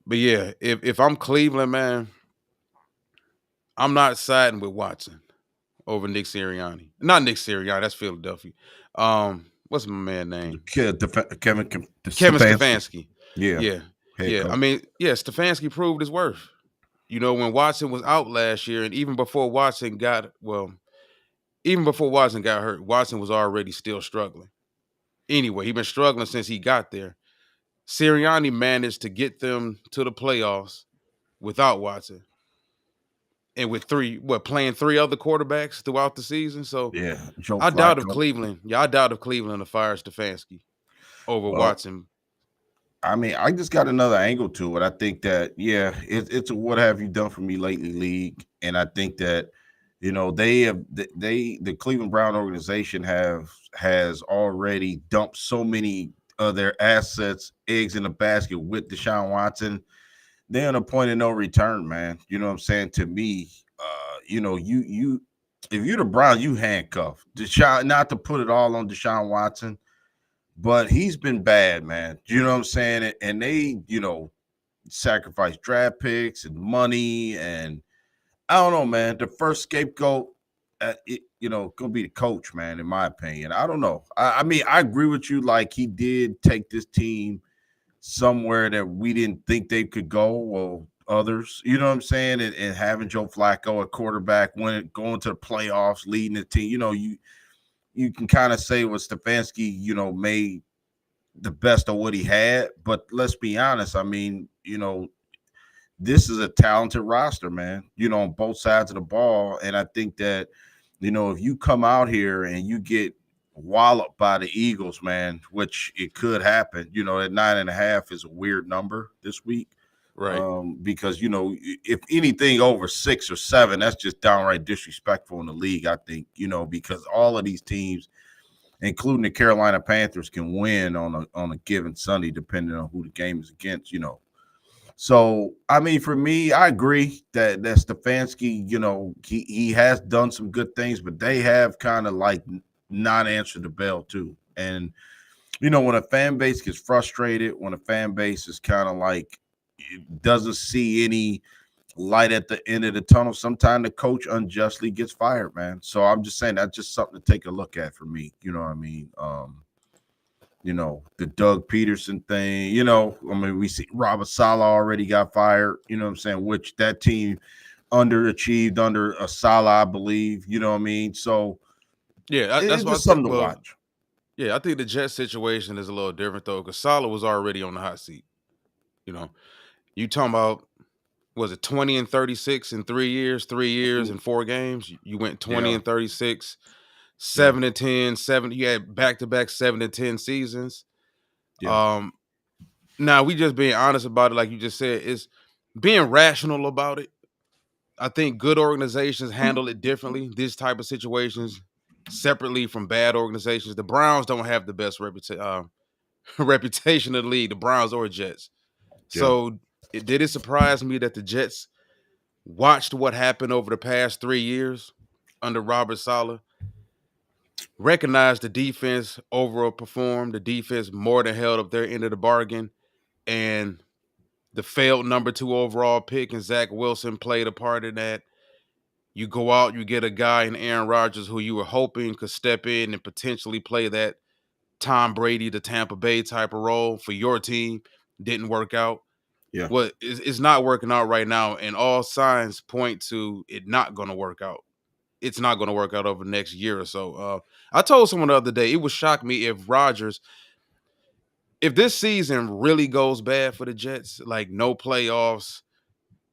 But yeah, if I'm Cleveland, man, I'm not siding with Watson over Nick Sirianni. Not Nick Sirianni, that's Philadelphia. What's my man name? Kevin Stefanski. Stefanski. Yeah, Yeah. head Yeah. I coach. mean, yeah, Stefanski proved his worth. When Watson was out last year, and even before Watson got hurt, Watson was already still struggling. Anyway, he's been struggling since he got there. Sirianni managed to get them to the playoffs without Watson, and with playing three other quarterbacks throughout the season. So Yeah, Joe I doubt if Flacco. Cleveland, I doubt if Cleveland will fire Stefanski over Well, Watson. I mean, I just got another angle to it. I think that it's a what have you done for me lately league, and I think that the Cleveland Brown organization has already dumped so many of their assets, eggs in the basket with Deshaun Watson. They're on a point of no return, man. You know what I'm saying? To me, you if you're the Browns, you handcuff Deshaun. Not to put it all on Deshaun Watson, but he's been bad, man. You know what I'm saying? And they, sacrifice draft picks and money, and I don't know, man. The first scapegoat, gonna be the coach, man. In my opinion, I don't know. I mean, I agree with you. Like he did take this team somewhere that we didn't think they could go. Well, others, you know what I'm saying, and having Joe Flacco at quarterback, going to the playoffs, leading the team. You can kind of say what Stefanski, made the best of what he had. But let's be honest. I mean, this is a talented roster, man. On both sides of the ball, and I think that if you come out here and you get walloped by the Eagles, man, which it could happen. At 9.5 is a weird number this week. Right. Because if anything over 6 or 7, that's just downright disrespectful in the league. I think because all of these teams, including the Carolina Panthers, can win on a given Sunday, depending on who the game is against. So I mean, for me, I agree that Stefanski, he has done some good things, but they have kind of like not answered the bell too. And when a fan base gets frustrated, when a fan base is kind of like it doesn't see any light at the end of the tunnel, sometimes the coach unjustly gets fired, man. So I'm just saying that's just something to take a look at for me. You know what I mean? The Doug Peterson thing, I mean, we see Robert Sala already got fired, you know what I'm saying, which that team underachieved under a Sala, I believe, you know what I mean? So Yeah, that's it's what I just think. something to Well, watch. yeah, I think the Jets situation is a little different though, because Salah was already on the hot seat. You know, you talking about was it 20 and 36 in 3 years, 3 years Mhm. and 4 games? You went 20 Yeah, and 36, yeah, 7 and 10, seven. You had back to back 7 and 10 seasons. yeah, Um, Now we just being honest about it, like you just said, is being rational about it. I think good organizations handle it differently. This type of situations separately from bad organizations. The Browns don't have the best reputation of the league, the Browns or Jets. yeah, So did it surprise me that the Jets watched what happened over the past 3 years under Robert Saleh, recognized the defense overperformed, the defense more than held up their end of the bargain, and the failed number 2 overall pick and Zach Wilson played a part in that. You go out, you get a guy in Aaron Rodgers who you were hoping could step in and potentially play that Tom Brady to Tampa Bay type of role for your team. Didn't work out. yeah. Well, it's not working out right now, and all signs point to it not going to work out. It's not going to work out over the next year or so. I told someone the other day it would shock me if if this season really goes bad for the Jets, like no playoffs,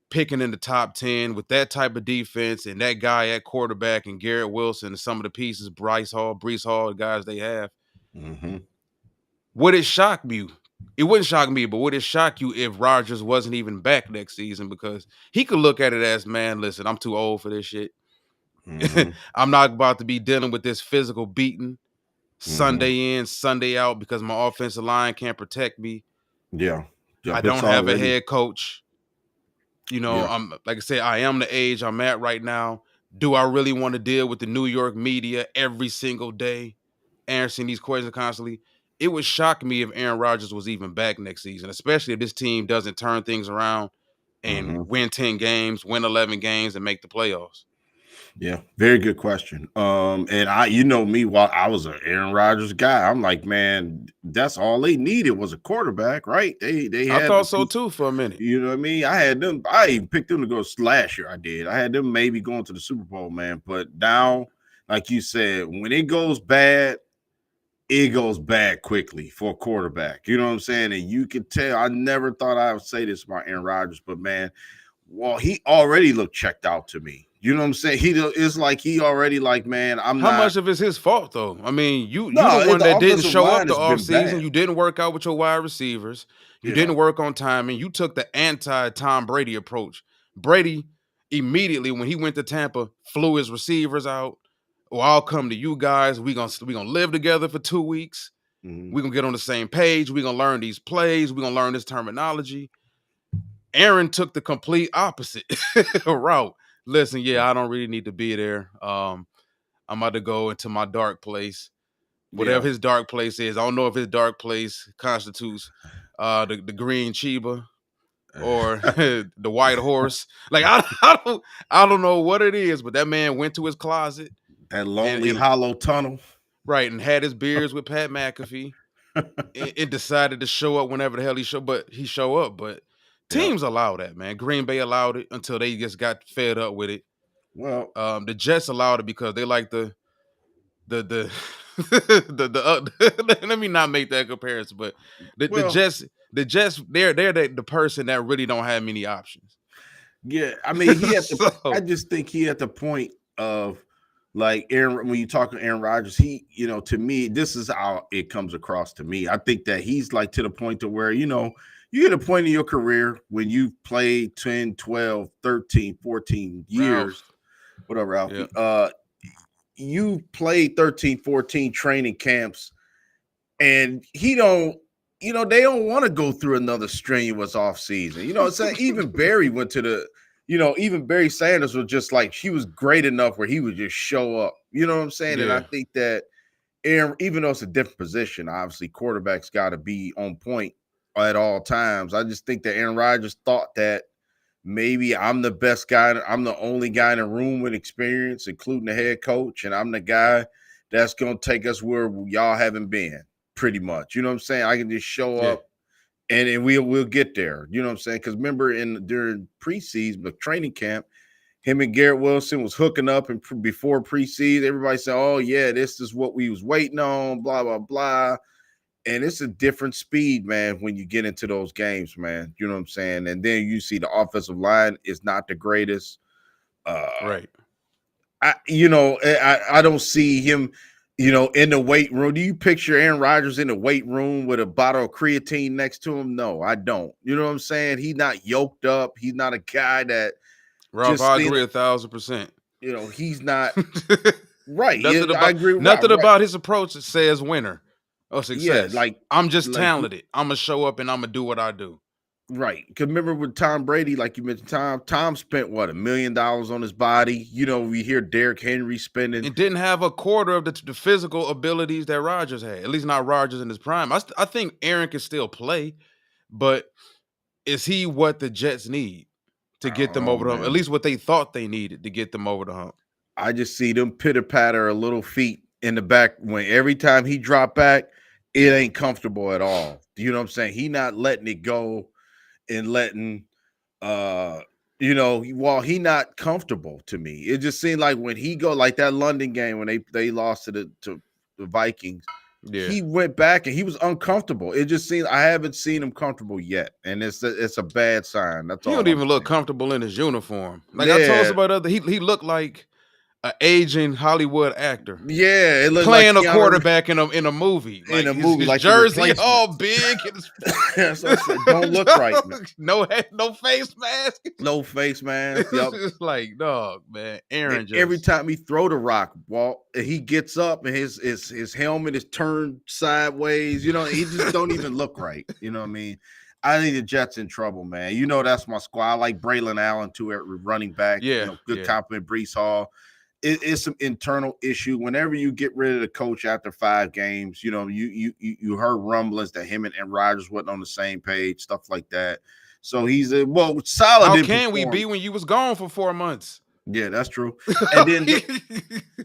picking in the top 10 with that type of defense and that guy at quarterback and Garrett Wilson and some of the pieces, Brees Hall, the guys they have, Hmm. would it shock you? It wouldn't shock me, but would it shock you if Rodgers wasn't even back next season? Because he could look at it as, man, listen, I'm too old for this shit. Hmm. I'm not about to be dealing with this physical beating Hmm. Sunday in, Sunday out because my offensive line can't protect me. Yeah, I yeah. It's don't have a already. head coach. Yeah, I'm like I said, I am the age I'm at right now. Do I really want to deal with the New York media every single day, answering these questions constantly? it would shock me if Aaron Rodgers was even back next season, especially if this team doesn't turn things around and Hmm. win 10 games, win 11 games, and make the playoffs. Yeah, very good question. And you know me, while I was an Aaron Rodgers guy, I'm like, man, that's all they needed was a quarterback, right? They I had the thought so piece. too for a minute. You know what I mean? I had them. I even picked them to go last year. I did. I had them maybe going to the Super Bowl, man. But now, like you said, when it goes bad quickly for a quarterback. You know what I'm saying? And you can tell. I never thought I would say this about Aaron Rodgers, but man, well, he already looked checked out to me. You know what I'm saying? It's like he already like, man, I'm How not. much of it's his fault though? I mean, you the No, one the that didn't offensive show up line the has been offseason. bad. You didn't work out with your wide receivers. You Yeah. didn't work on timing. You took the anti-Tom Brady approach. Brady immediately when he went to Tampa flew his receivers out. Well, I'll come to you guys. We gonna live together for 2 weeks. Mhm. We're gonna get on the same page. We're gonna learn these plays. We're gonna learn this terminology. Aaron took the complete opposite route. Listen, Yeah. yeah, I don't really need to be there. I'm about to go into my dark place, Yeah. whatever his dark place is. I don't know if his dark place constitutes the green Chiba or the white horse. Like I don't know what it is, but that man went to his closet That and, lonely and hollow tunnel. right and had his beers with Pat McAfee and decided to show up whenever the hell he show up. But Yeah. teams allow that, man. Green Bay allowed it until they just got fed up with it. Well, The Jets allowed it because they like the let me not make that comparison, but the well, Jets they're the person that really don't have many options. yeah. I mean, I So just think he at the point of like Aaron. When you talk to Aaron Rodgers, he, to me, this is how it comes across to me. I think that he's like to the point to where, you get a point in your career when you play 10, 12, 13, 14 years, Ralph, whatever, yeah, Alfie. You played 13, 14 training camps, and they don't want to go through another strenuous off season. It's saying even Barry went to even Barry Sanders was just like, he was great enough where he would just show up. You know what I'm saying? And I yeah, think that Aaron, even though it's a different position, obviously quarterbacks got to be on point at all times. I just think that Aaron Rodgers thought that maybe I'm the best guy. I'm the only guy in the room with experience, including the head coach, and I'm the guy that's going to take us where y'all haven't been, pretty much. You know what I'm saying? I can just show yeah. up, and then we'll get there. You know what I'm saying? Because remember, during preseason, the training camp, him and Garrett Wilson was hooking up, and before preseason, everybody said, "Oh yeah, this is what we was waiting on." Blah blah blah. And it's a different speed, man, when you get into those games, man. You know what I'm saying? And then you see the offensive line is not the greatest. Uh Right. I don't see him, in the weight room. Do you picture Aaron Rodgers in the weight room with a bottle of creatine next to him? No, I don't. You know what I'm saying? He's not yoked up. He's not a guy that Ralph, just I think, agree 1,000%. he's not right. Yeah, nothing I about agree. Right, nothing right. about his approach that says winner or Yeah, success. I'm just like talented. I'm gonna show up and I'm gonna do what I do. right. Because remember with Tom Brady, like you mentioned, Tom spent what, $1 million on his body. We hear Derrick Henry spending. And didn't have a quarter of the physical abilities that Rodgers had. At least not Rodgers in his prime. I think Aaron can still play, but is he what the Jets need to get them Oh over the hump? At man. least what they thought they needed to get them over the hump. I just see them pitter patter a little feet in the back when every time he drop back, it ain't comfortable at all. You know what I'm saying? He not letting it go and letting while he not comfortable to me. It just seemed like when he go like that London game when they lost to the Vikings, Yeah. he went back and he was uncomfortable. It just seemed I haven't seen him comfortable yet, and it's a bad sign. That's He don't all I'm even look saying. comfortable in his uniform. Like I told Yeah, somebody the other, he looked like an aging Hollywood actor yeah, it looked like playing a Keanu quarterback in a movie. in Like a his movie, his like The jersey Replacement. all big and his That's what I said. Don't look right, man. no head, no face mask. No face mask. It's Yep. just like, dog, man. And Aaron every just time he throw the rock, Walt, and he gets up and his helmet is turned sideways. He just don't even look right. You know what I mean? I think the Jets in trouble, man. That's my squad. I like Braylon Allen too at running back. yeah, Good yeah. compliment, Brees Hall. it's some internal issue. Whenever you get rid of the coach after 5 games, you heard rumblings that him and Rodgers wasn't on the same page, stuff like that. So he's a well, Salah How didn't can we perform. be when you was gone for 4 months? Yeah, that's true. And then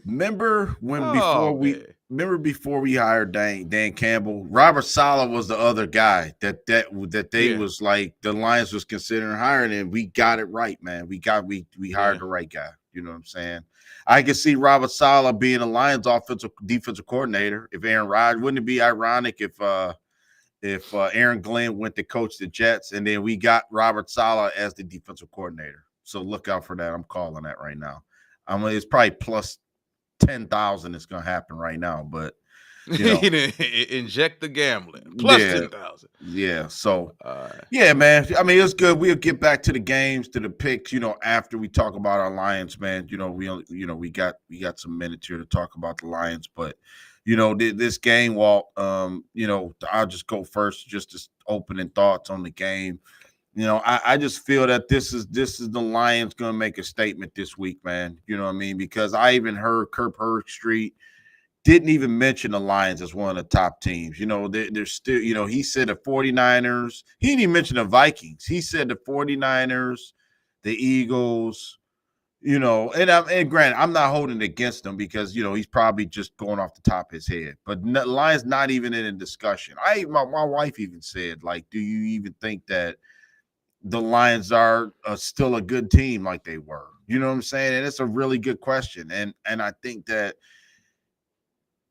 remember when Oh before we man, remember before we hired Dan Campbell, Robert Sala was the other guy that they yeah, was like the Lions was considering hiring, and we got it right, man. We hired yeah. the right guy. You know what I'm saying? I can see Robert Sala being a Lions offensive defensive coordinator. If Aaron Rodgers, wouldn't it be ironic if Aaron Glenn went to coach the Jets and then we got Robert Sala as the defensive coordinator? So look out for that. I'm calling that right now. It's probably plus 10,000 is going to happen right now, but you know, He didn't inject the gambling plus yeah, 10,000. yeah. So Uh, yeah, man. I mean, it's good. We'll get back to the games, to the picks. After we talk about our Lions, man. We got some minutes here to talk about the Lions, but this game, Walt. I'll just go first, just as opening thoughts on the game. I just feel that this is the Lions going to make a statement this week, man. You know what I mean? Because I even heard Kirk Herbstreit didn't even mention the Lions as one of the top teams. They're still, he said the 49ers. He didn't even mention the Vikings. He said the 49ers, the Eagles, and granted, I'm not holding it against him because, he's probably just going off the top of his head. But Lions not even in a discussion. My wife even said, like, do you even think that the Lions are still a good team like they were? You know what I'm saying? And it's a really good question. And I think that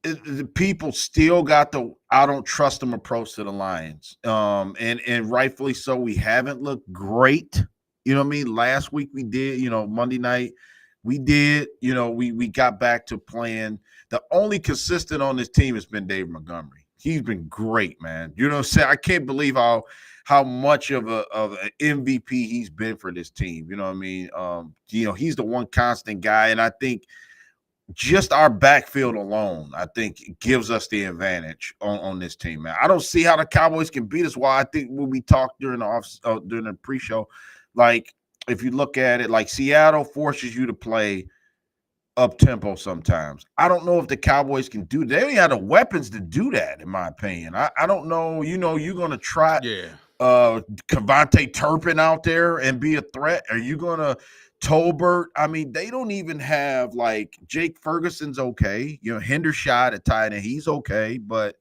the people still got the I don't trust them approach to the Lions. And rightfully so. We haven't looked great. You know what I mean? Last week we did, Monday night we did, we got back to playing. The only consistent on this team has been Dave Montgomery. He's been great, man. You know what I'm saying? I can't believe how much of an MVP he's been for this team. You know what I mean? He's the one constant guy, and I think just our backfield alone, I think, gives us the advantage on this team, man. I don't see how the Cowboys can beat us. Why I think when we talked during the pre-show, like if you look at it, like Seattle forces you to play up tempo sometimes. I don't know if the Cowboys can do that. They don't even have the weapons to do that, in my opinion. I don't know. You're gonna try yeah, Cavante Turpin out there and be a threat? Are you gonna Tolbert? I mean, they don't even have like Jake Ferguson's okay. Hendershot at tight end, he's okay, but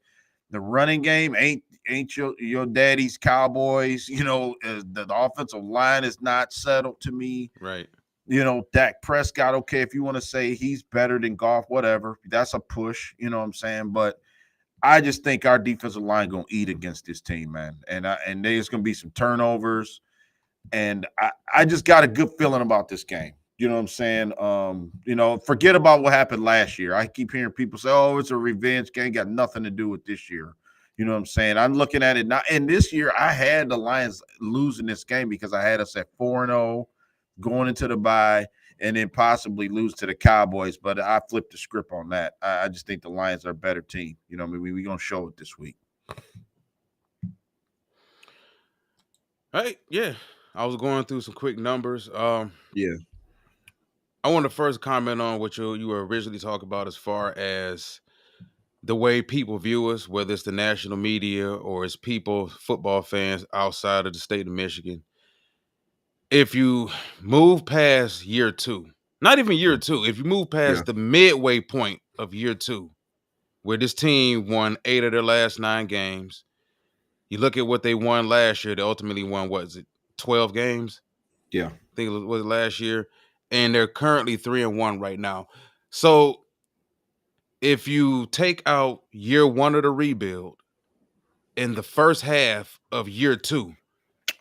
the running game ain't your daddy's Cowboys. The offensive line is not settled to me. right. Dak Prescott, okay, if you want to say he's better than Goff, whatever, that's a push. You know what I'm saying? But I just think our defensive line gonna eat against this team, man, and there's gonna be some turnovers, and I just got a good feeling about this game. You know what I'm saying? Forget about what happened last year. I keep hearing people say, "Oh, it's a revenge game." Got nothing to do with this year. You know what I'm saying? I'm looking at it now, and this year I had the Lions losing this game because I had us at 4-0 going into the bye, and then possibly lose to the Cowboys. But I flipped the script on that. I just think the Lions are a better team. I mean, we're going to show it this week. Right, yeah. I was going through some quick numbers. Yeah. I want to first comment on what you were originally talking about as far as the way people view us, whether it's the national media or it's people, football fans outside of the state of Michigan. If you move past year two, not even year two, if you move Yeah. past the midway point of year two, where this team won 8 of their last 9 games, you look at what they won last year. They ultimately won, what is it, 12 games? Yeah. I think it was last year. And they're currently 3-1 right now. So if you take out year one of the rebuild in the first half of year two,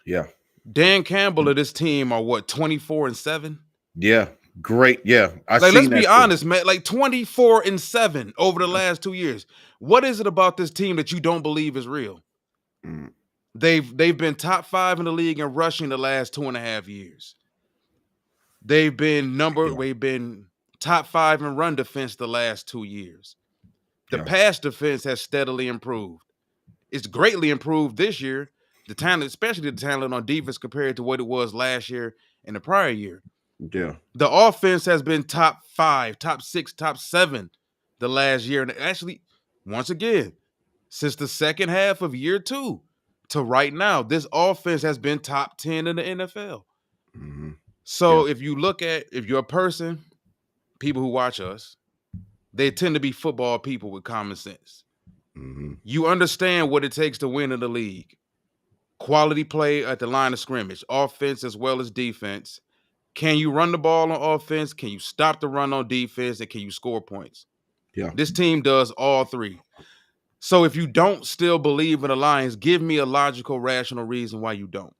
Yeah. Dan Campbell of this team are what, 24-7? Yeah. Great. Yeah. I Like, let's seen be that too. honest, man. Like 24-7 over the last 2 years. What is it about this team that you don't believe is real? Mm, They've been top 5 in the league in rushing the last 2.5 years. They've been yeah. top 5 in run defense the last 2 years. The Yeah. pass defense has steadily improved. It's greatly improved this year. The talent, especially the talent on defense, compared to what it was last year and the prior year. Yeah. The offense has been top 5, top 6, top 7 the last year. And actually, once again, since the second half of year 2 to right now, this offense has been top 10 in the NFL. Hmm. Yeah. So if you're a person, people who watch us, they tend to be football people with common sense. Hmm. You understand what it takes to win in the league. Quality play at the line of scrimmage, offense as well as defense. Can you run the ball on offense? Can you stop the run on defense? And can you score points? Yeah. This team does all three. So if you don't still believe in the Lions, give me a logical, rational reason why you don't.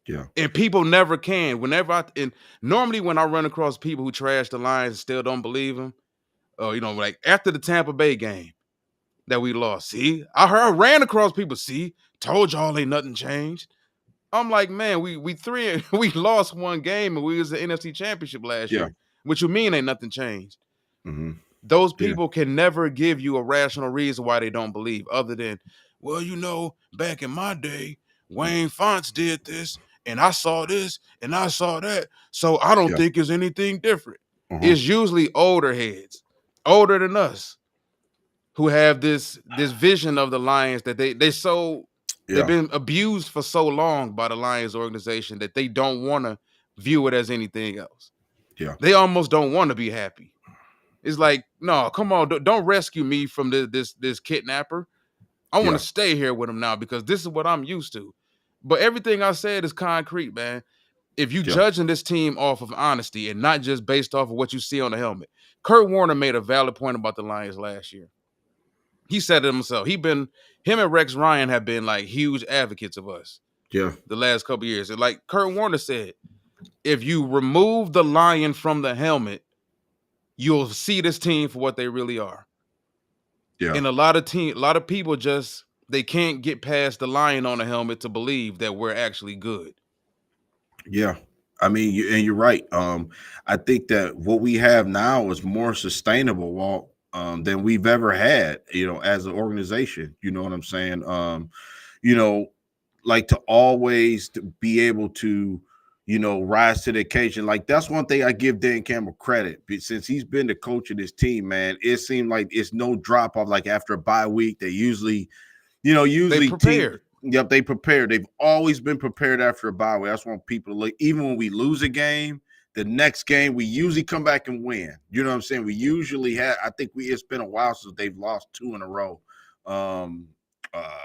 Yeah. And people never can. And normally when I run across people who trash the Lions and still don't believe them, like after the Tampa Bay game that we lost, see, I ran across people, see, told y'all ain't nothing changed. I'm like, man, we three we lost one game and we was the NFC Championship last Yeah. year. What you mean ain't nothing changed? Hmm. Those Yeah. people can never give you a rational reason why they don't believe, other than, well, back in my day, Wayne Fonts did this, and I saw this, and I saw that, so I don't Yeah. think it's anything different. Uh-huh. It's usually older heads, older than us, who have this vision of the Lions that they've Yeah. been abused for so long by the Lions organization that they don't want to view it as anything else. Yeah. They almost don't want to be happy. It's like, no, come on, don't rescue me from this kidnapper. I want to Yeah. stay here with him now because this is what I'm used to. But everything I said is concrete, man. If you Yeah. judging this team off of honesty and not just based off of what you see on the helmet, Kurt Warner made a valid point about the Lions last year. He said it himself. Him and Rex Ryan have been like huge advocates of us Yeah. the last couple years. And like Kurt Warner said, if you remove the lion from the helmet, you'll see this team for what they really are. Yeah. And a lot of people just they can't get past the lion on the helmet to believe that we're actually good. Yeah. I mean, and you're right. I think that what we have now is more sustainable, Walt, than we've ever had, as an organization. You know what I'm saying? You know, like to always to be able to, rise to the occasion. Like that's one thing I give Dan Campbell credit. Since he's been the coach of this team, man, it seemed like it's no drop off. Like after a bye week, they usually They usually team. prepared. Yep, they prepare. They've always been prepared after a bye week. That's when people look. Even when we lose a game, the next game we usually come back and win. You know what I'm saying? We usually have. I think it's been a while since they've lost two in a row. Um, uh,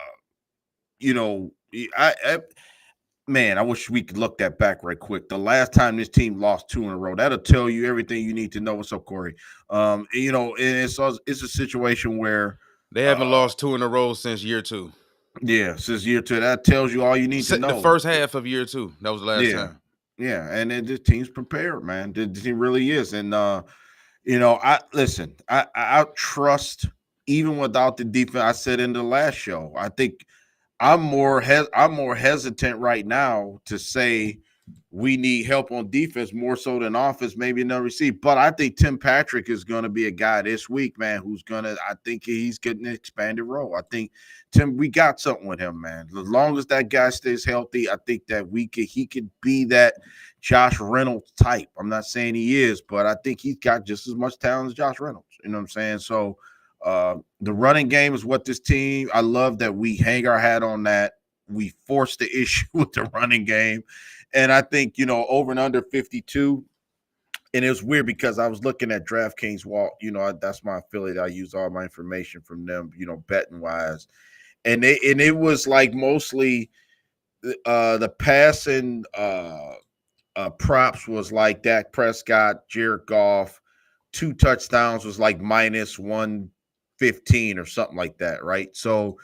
you know, I man, I wish we could look that back right quick. The last time this team lost two in a row, that'll tell you everything you need to know. What's up, Corey? And it's a situation where They haven't uh lost two in a row since year two. yeah, since year two, that tells you all you need to The know. first half of year two. That was the last Yeah, time. yeah, and then the team's prepared, man. The team really is, and I listen. I trust even without the defense. I said in the last show, I think I'm more hesitant right now to say we need help on defense more so than offense, maybe in the receive. But I think Tim Patrick is going to be a guy this week, man, who's gonna. I think he's getting an expanded role. I think Tim, we got something with him, man. As long as that guy stays healthy, I think that he could be that Josh Reynolds type. I'm not saying he is, but I think he's got just as much talent as Josh Reynolds. You know what I'm saying? So the running game is what this team. I love that we hang our hat on that. We force the issue with the running game, and I think over and under 52. And it was weird because I was looking at DraftKings Walt. That's my affiliate. I use all my information from them. Betting wise, and it was like mostly the passing props was like Dak Prescott, Jared Goff, two touchdowns was like minus 115 or something like that, right? So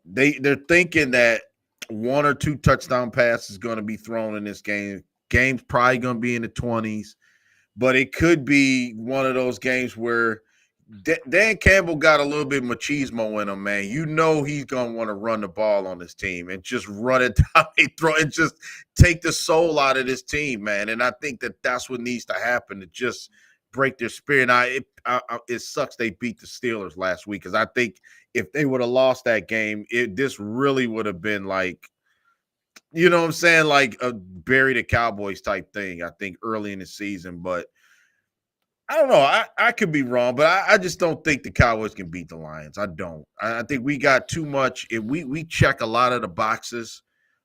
they're thinking that one or two touchdown passes is going to be thrown in this game. Game's probably going to be in the 20s, but it could be one of those games where Dan Campbell got a little bit machismo in him, man. He's gonna want to run the ball on this team and just run it down, throw and just take the soul out of this team, man. And I think that that's what needs to happen to just break their spirit. Now, it sucks they beat the Steelers last week because I think if they would have lost that game, this really would have been like You know what I'm saying? Like a bury the Cowboys type thing, I think, early in the season. But I don't know. I could be wrong, but I just don't think the Cowboys can beat the Lions. I don't. I think we got too much. If we check a lot of the boxes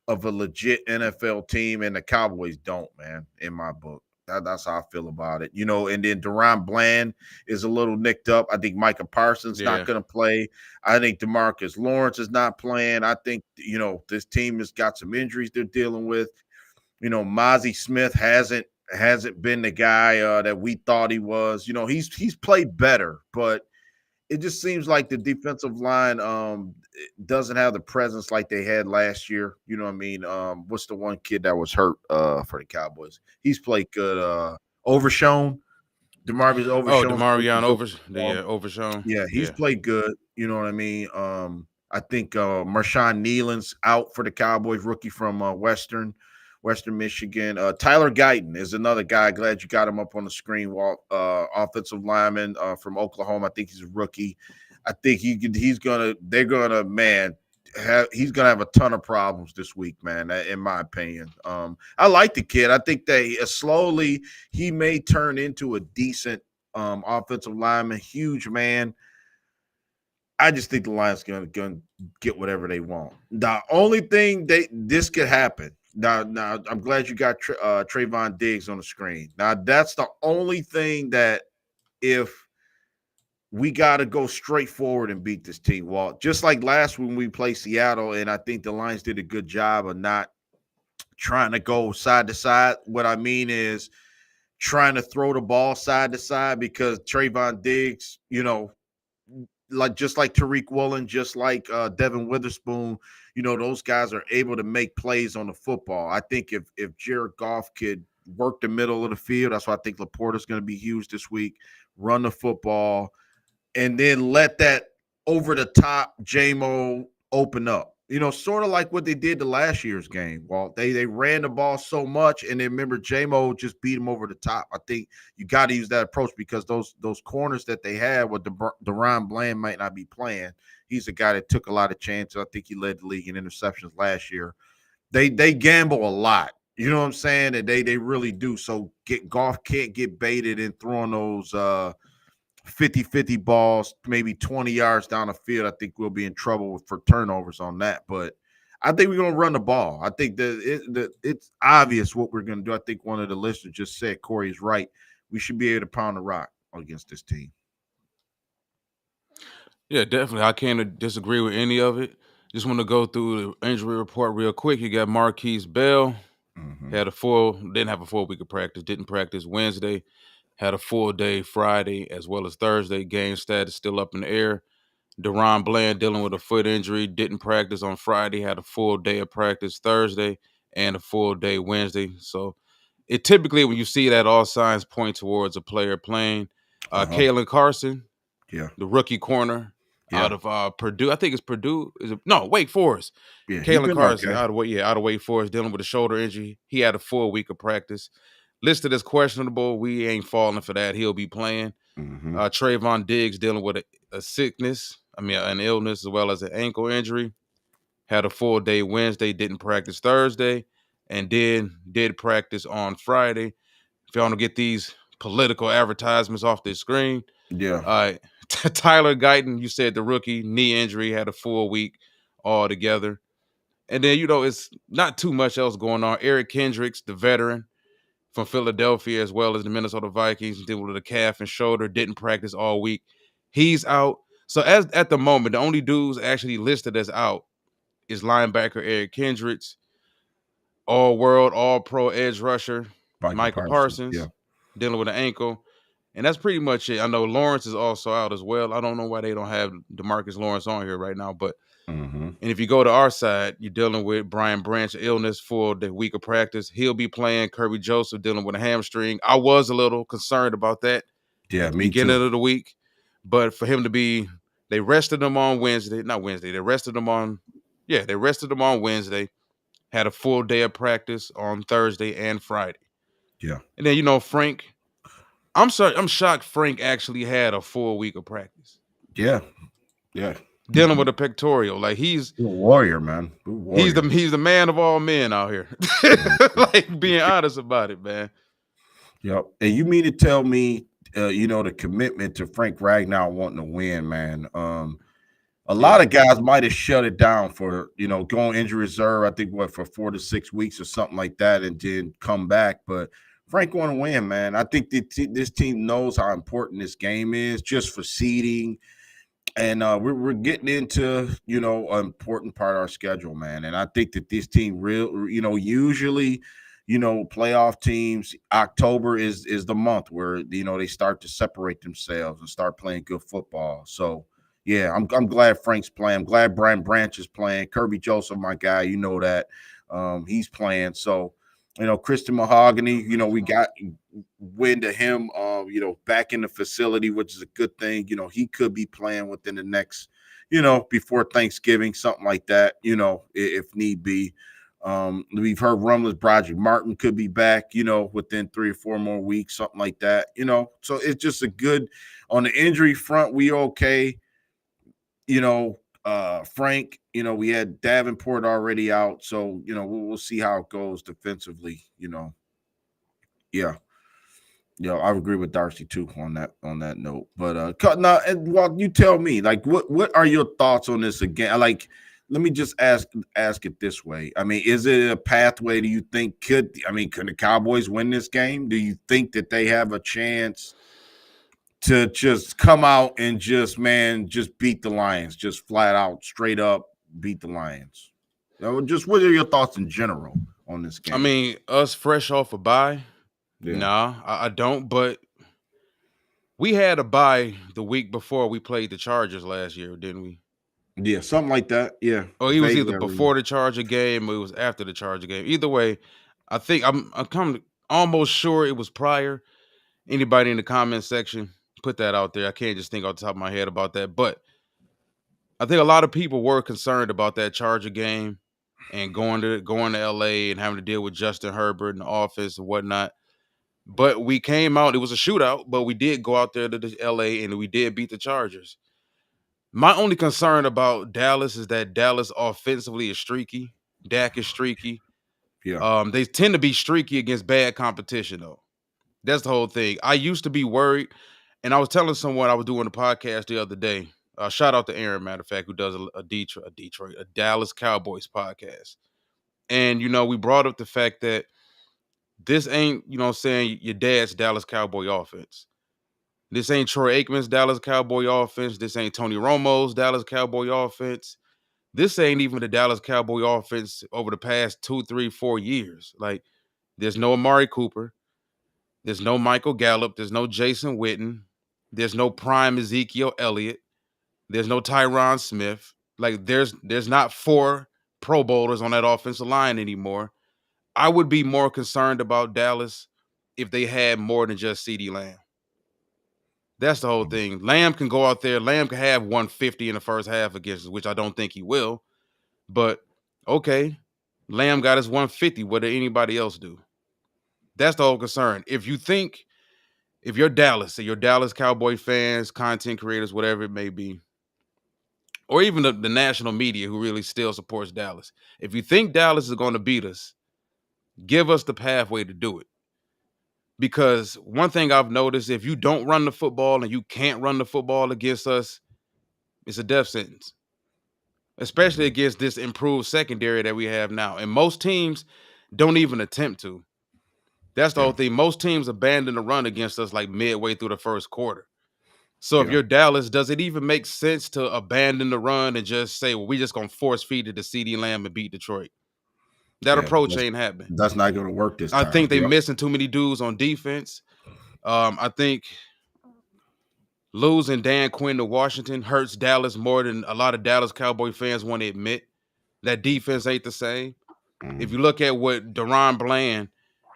of a legit NFL team, and the Cowboys don't, man, in my book. That's how I feel about it. And then Deron Bland is a little nicked up. I think Micah Parsons not Yeah. going to play. I think Demarcus Lawrence is not playing. I think, this team has got some injuries they're dealing with. Mozzie Smith hasn't been the guy that we thought he was. He's played better, but it just seems like the defensive line doesn't have the presence like they had last year. You know what I mean? What's the one kid that was hurt for the Cowboys? He's played good. Overshown. DeMarvius Oh, Overshown's played Demarion some good over the football. Overshown. Yeah, he's Yeah. played good. You know what I mean? I think Marshawn Nealon's out for the Cowboys, rookie from Western Michigan. Tyler Guyton is another guy. Glad you got him up on the screen. Offensive lineman from Oklahoma. I think he's a rookie. I think he's gonna. They're gonna he's gonna have a ton of problems this week, man. In my opinion, I like the kid. I think that slowly he may turn into a decent offensive lineman, huge man. I just think the Lions gonna get whatever they want. The only thing this could happen. Now I'm glad you got Trayvon Diggs on the screen. Now that's the only thing that if we got to go straight forward and beat this team. Walt, just like last when we played Seattle, and I think the Lions did a good job of not trying to go side to side. What I mean is trying to throw the ball side to side because Trayvon Diggs, like just like Tariq Woolen, just like Devin Witherspoon, those guys are able to make plays on the football. I think if Jared Goff could work the middle of the field, that's why I think Laporta's going to be huge this week. Run the football, and then let that over the top JMO open up. Sort of like what they did the last year's game. Well, they ran the ball so much, and then remember JMO just beat him over the top. I think you got to use that approach because those corners that they had with Deron Bland might not be playing. He's a guy that took a lot of chances. I think he led the league in interceptions last year. They gamble a lot. You know what I'm saying? And they really do. So Goff can't get baited in throwing those 50-50 balls, maybe 20 yards down the field. I think we'll be in trouble for turnovers on that. But I think we're going to run the ball. I think that it's obvious what we're going to do. I think one of the listeners just said Corey is right. We should be able to pound the rock against this team. Yeah, definitely. I can't disagree with any of it. Just want to go through the injury report real quick. You got Marquise Bell, Mm-hmm. didn't have a full week of practice, didn't practice Wednesday, had a full day Friday as well as Thursday. Game status still up in the air. Deron Bland dealing with a foot injury, didn't practice on Friday, had a full day of practice Thursday and a full day Wednesday. So it typically, when you see that, all signs point towards a player playing. Uh-huh. Kalen Carson, Yeah. the rookie corner Yeah. out of Purdue. I think it's Purdue. Is it? No, Wake Forest. Yeah. He's Kalen been Carson okay. out of Wake Forest, dealing with a shoulder injury. He had a full week of practice. Listed as questionable. We ain't falling for that. He'll be playing. Mm-hmm. Trayvon Diggs dealing with a sickness. I mean, an illness as well as an ankle injury. Had a full day Wednesday. Didn't practice Thursday, and then did practice on Friday. If y'all want to get these political advertisements off the screen, Yeah. Tyler Guyton, you said the rookie, knee injury, had a full week altogether. And then, it's not too much else going on. Eric Kendricks, the veteran from Philadelphia, as well as the Minnesota Vikings, dealing with a calf and shoulder, didn't practice all week. He's out. So as at the moment, the only dudes actually listed as out is linebacker Eric Kendricks, all world, all pro edge rusher, Michael Michael Parsons. Yeah. Parsons, dealing with an ankle. And that's pretty much it. I know Lawrence is also out as well. I don't know why they don't have DeMarcus Lawrence on here right now. But Mm-hmm. and if you go to our side, you're dealing with Brian Branch illness for the week of practice. He'll be playing. Kirby Joseph dealing with a hamstring. I was a little concerned about that Yeah, at the me too. beginning of the week. But for him to be, they rested him on Wednesday. Not Wednesday. They rested him on Wednesday. Had a full day of practice on Thursday and Friday. Yeah. And then, Frank, I'm sorry, I'm shocked Frank actually had a full week of practice. Yeah. Yeah. dealing with a pectoral. Like You're a warrior, man. You're a warrior. he's the man of all men out here. Mhm. Like being honest about it, man. Yep. And you mean to tell me, the commitment to Frank Ragnow wanting to win, man. A lot Yeah. of guys might have shut it down for going injury reserve. I think what for 4 to 6 weeks or something like that, and then come back. But Frank want to win, man. I think this team knows how important this game is, just for seeding, and we're getting into an important part of our schedule, man. And I think that this team usually playoff teams, October is the month where they start to separate themselves and start playing good football. So yeah, I'm glad Frank's playing. I'm glad Brian Branch is playing. Kirby Joseph, my guy, that he's playing. So Christian Mahogany, we got wind of him, back in the facility, which is a good thing. He could be playing within the next, before Thanksgiving, something like that, if need be. We've heard rumblings Broderick Martin could be back, within 3 or 4 more weeks, something like that, So it's just a good on the injury front. We okay, Frank, we had Davenport already out, so we'll see how it goes defensively, yeah. Yeah, I agree with Darcy too on that note. But now, well, you tell me, like, what are your thoughts on this again? Like, let me just ask it this way. I mean, is it a pathway? Do you think could the Cowboys win this game? Do you think that they have a chance to just come out and just beat the Lions, just flat out, straight up beat the Lions? Just what are your thoughts in general on this I game? mean, us fresh off a bye. Yeah, Nah, I don't. But we had a bye the week before we played the Chargers last year, didn't we? yeah, something like that. Yeah, Or it was either vaguely I remember. before the Charger game or it was after the Charger game. Either way, I think I'm kind of almost sure it was prior. Anybody in the comment section, put that out there. I can't just think off the top of my head about that. But I think a lot of people were concerned about that Charger game and going to LA and having to deal with Justin Herbert in the office and whatnot. But we came out, it was a shootout, but we did go out there to the LA and we did beat the Chargers. My only concern about Dallas is that Dallas offensively is streaky. Dak is streaky. Yeah, They tend to be streaky against bad competition, though. That's the whole thing. I used to be worried, and I was telling someone I was doing a podcast the other day. Shout out to Aaron, matter of fact, who does a Dallas Cowboys podcast. And we brought up the fact that this ain't, what I'm saying, your dad's Dallas Cowboy offense. This ain't Troy Aikman's Dallas Cowboy offense. This ain't Tony Romo's Dallas Cowboy offense. This ain't even the Dallas Cowboy offense over the past 2, 3, 4 years. Like, there's no Amari Cooper. There's no Michael Gallup. There's no Jason Witten. There's no prime Ezekiel Elliott. There's no Tyron Smith. Like, there's not 4 Pro Bowlers on that offensive line anymore. I would be more concerned about Dallas if they had more than just CeeDee Lamb. That's the whole thing. Lamb can go out there. Lamb can have 150 in the first half against us, which I don't think he will. But okay, Lamb got his 150. What did anybody else do? That's the whole concern. If you're Dallas, say you're Dallas Cowboy fans, content creators, whatever it may be, or even the national media who really still supports Dallas, if you think Dallas is going to beat us, give us the pathway to do it. Because one thing I've noticed, if you don't run the football and you can't run the football against us, it's a death sentence, especially mhm. against this improved secondary that we have now. And most teams don't even attempt to. That's the whole Yeah, thing. Most teams abandon the run against us like midway through the first quarter. So if yeah, you're Dallas, does it even make sense to abandon the run and just say, well, we're just going to force feed it to CeeDee Lamb and beat Detroit? That yeah. approach ain't happening. That's not going to work this I time. think they Yep. missing too many dudes on defense. I think losing Dan Quinn to Washington hurts Dallas more than a lot of Dallas Cowboy fans want to admit. That defense ain't the same. If Mhm. you look at what Deron Bland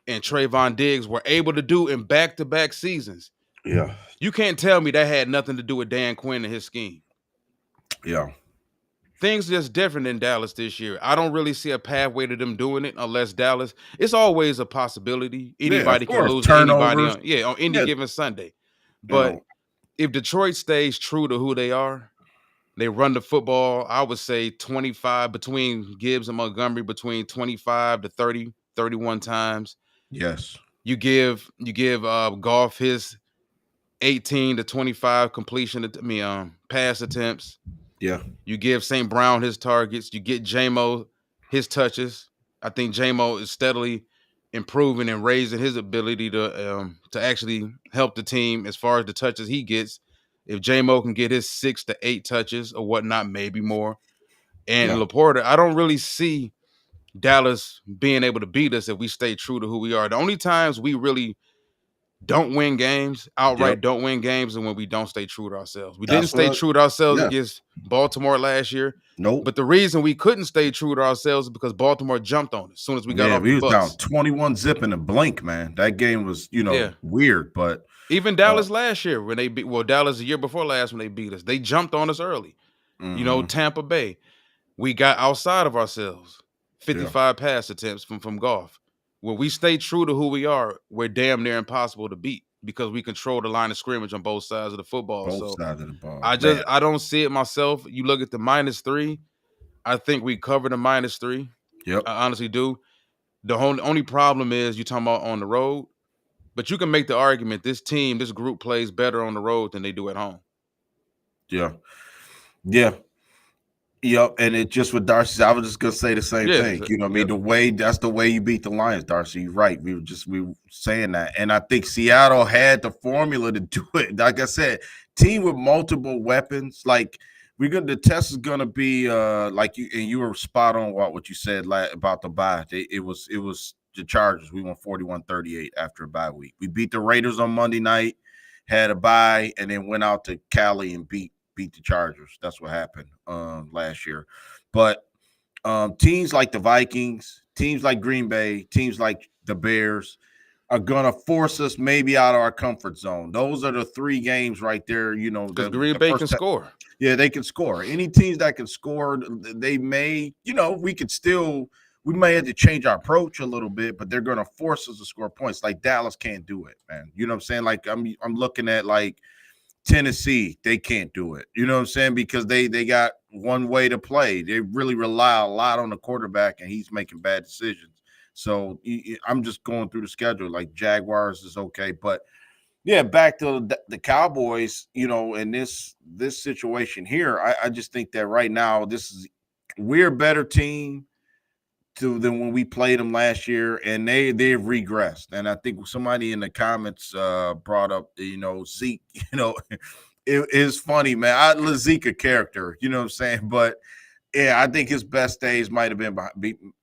and Trayvon Diggs were able to do in back-to-back seasons, Yeah, you can't tell me that had nothing to do with Dan Quinn and his scheme. yeah, Things just different in Dallas this year. I don't really see a pathway to them doing it unless Dallas. It's always a possibility. yeah. Of Anybody can course, lose to anybody turnovers. on any Yeah, given Sunday. you But know. if Detroit stays true to who they are, They run the football, I would say 25 between Gibbs and Montgomery, between 25 to 30, 31 times. Yes. You give Goff his 18 to 25 pass attempts. Yeah. You give St. Brown his targets. You get JMO his touches. I think JMO is steadily improving and raising his ability to actually help the team as far as the touches he gets. If JMO can get his 6 to 8 touches or whatnot, maybe more. And Yeah. Laporta, I don't really see Dallas being able to beat us if we stay true to who we are. The only times we really don't win games, Yep. outright don't win games, and when we don't stay true to ourselves. We didn't That's stay what. true to ourselves Yes. against Baltimore last year, Nope. but the reason we couldn't stay true to ourselves is because Baltimore jumped on us as soon as we got Yeah, off the we was down bus. 21 zip in a blink, man. That game was, Yeah. weird, but Even uh Dallas last year when they beat Dallas the year before last when they beat us. They jumped on us early. mhm, Tampa Bay. We got outside of ourselves. yeah, 55 pass attempts from golf. When we stay true to who we are, we're damn near impossible to beat because we control the line of scrimmage on both sides of the football. both So sides of the ball, I man. just I don't see it myself. You look at the -3. I think we covered the -3. Yep. I honestly do. The only problem is you talking about on the road, but you can make the argument this group plays better on the road than they do at home. Yeah. Yeah. Yep, and it just with Darcy, I was just gonna say the same Yeah. thing. You know what I mean? Yep. That's the way you beat the Lions, Darcy. You're right. We were saying that. And I think Seattle had the formula to do it. Like I said, team with multiple weapons. Like the test is gonna be like you were spot on what you said about the bye. It was the Chargers. We won 41-38 after a bye week. We beat the Raiders on Monday night, had a bye, and then went out to Cali and beat the Chargers. That's what happened last year. But teams like the Vikings, teams like Green Bay, teams like the Bears are gonna force us maybe out of our comfort zone. Those are the three games right there. Because The Green the Bay can first time. score. Yeah, they can score. Any teams that can score, they may, we could still, we may have to change our approach a little bit, but they're going to force us to score points. Like Dallas can't do it, man. You know what I'm saying? Like I'm looking at like Tennessee, they can't do it. You know what I'm saying? Because they got one way to play. They really rely a lot on the quarterback, and he's making bad decisions. So I'm just going through the schedule. Like Jaguars is okay, but yeah, back to the Cowboys. In this situation here, I just think that right now we're a better team than when we played them last year, and they've regressed. And I think somebody in the comments brought up, Zeke. It is funny, man. Zeke a character, you know what I'm saying? But yeah, I think his best days might have been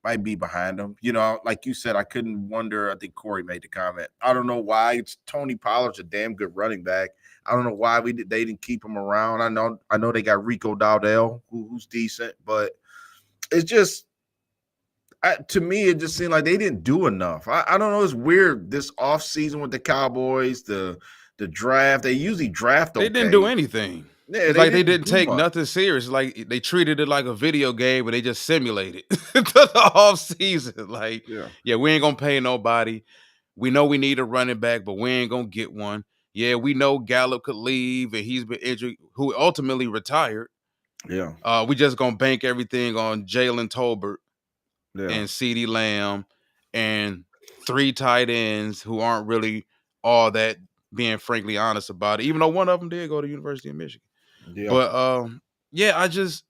might be behind him. Like you said, I couldn't wonder. I think Corey made the comment. I don't know why. It's Tony Pollard's a damn good running back. I don't know why they didn't keep him around. I know they got Rico Dowdell, who's decent, but it's just to me, it just seemed like they didn't do enough. I don't know. It's weird this offseason with the Cowboys, the draft. They usually draft They didn't do okay. anything. Yeah, It's they like they didn't didn't do take much. nothing serious. Like they treated it like a video game and they just simulated the off season. Like, Yeah, yeah, we ain't gonna pay nobody. We know we need a running back, but we ain't gonna get one. Yeah, we know Gallup could leave and he's been injured, who ultimately retired. yeah, We just gonna bank everything on Jalen Tolbert yeah, and CeeDee Lamb and three tight ends who aren't really all that, being frankly honest about it, even though one of them did go to University of Michigan. yeah, But yeah, I just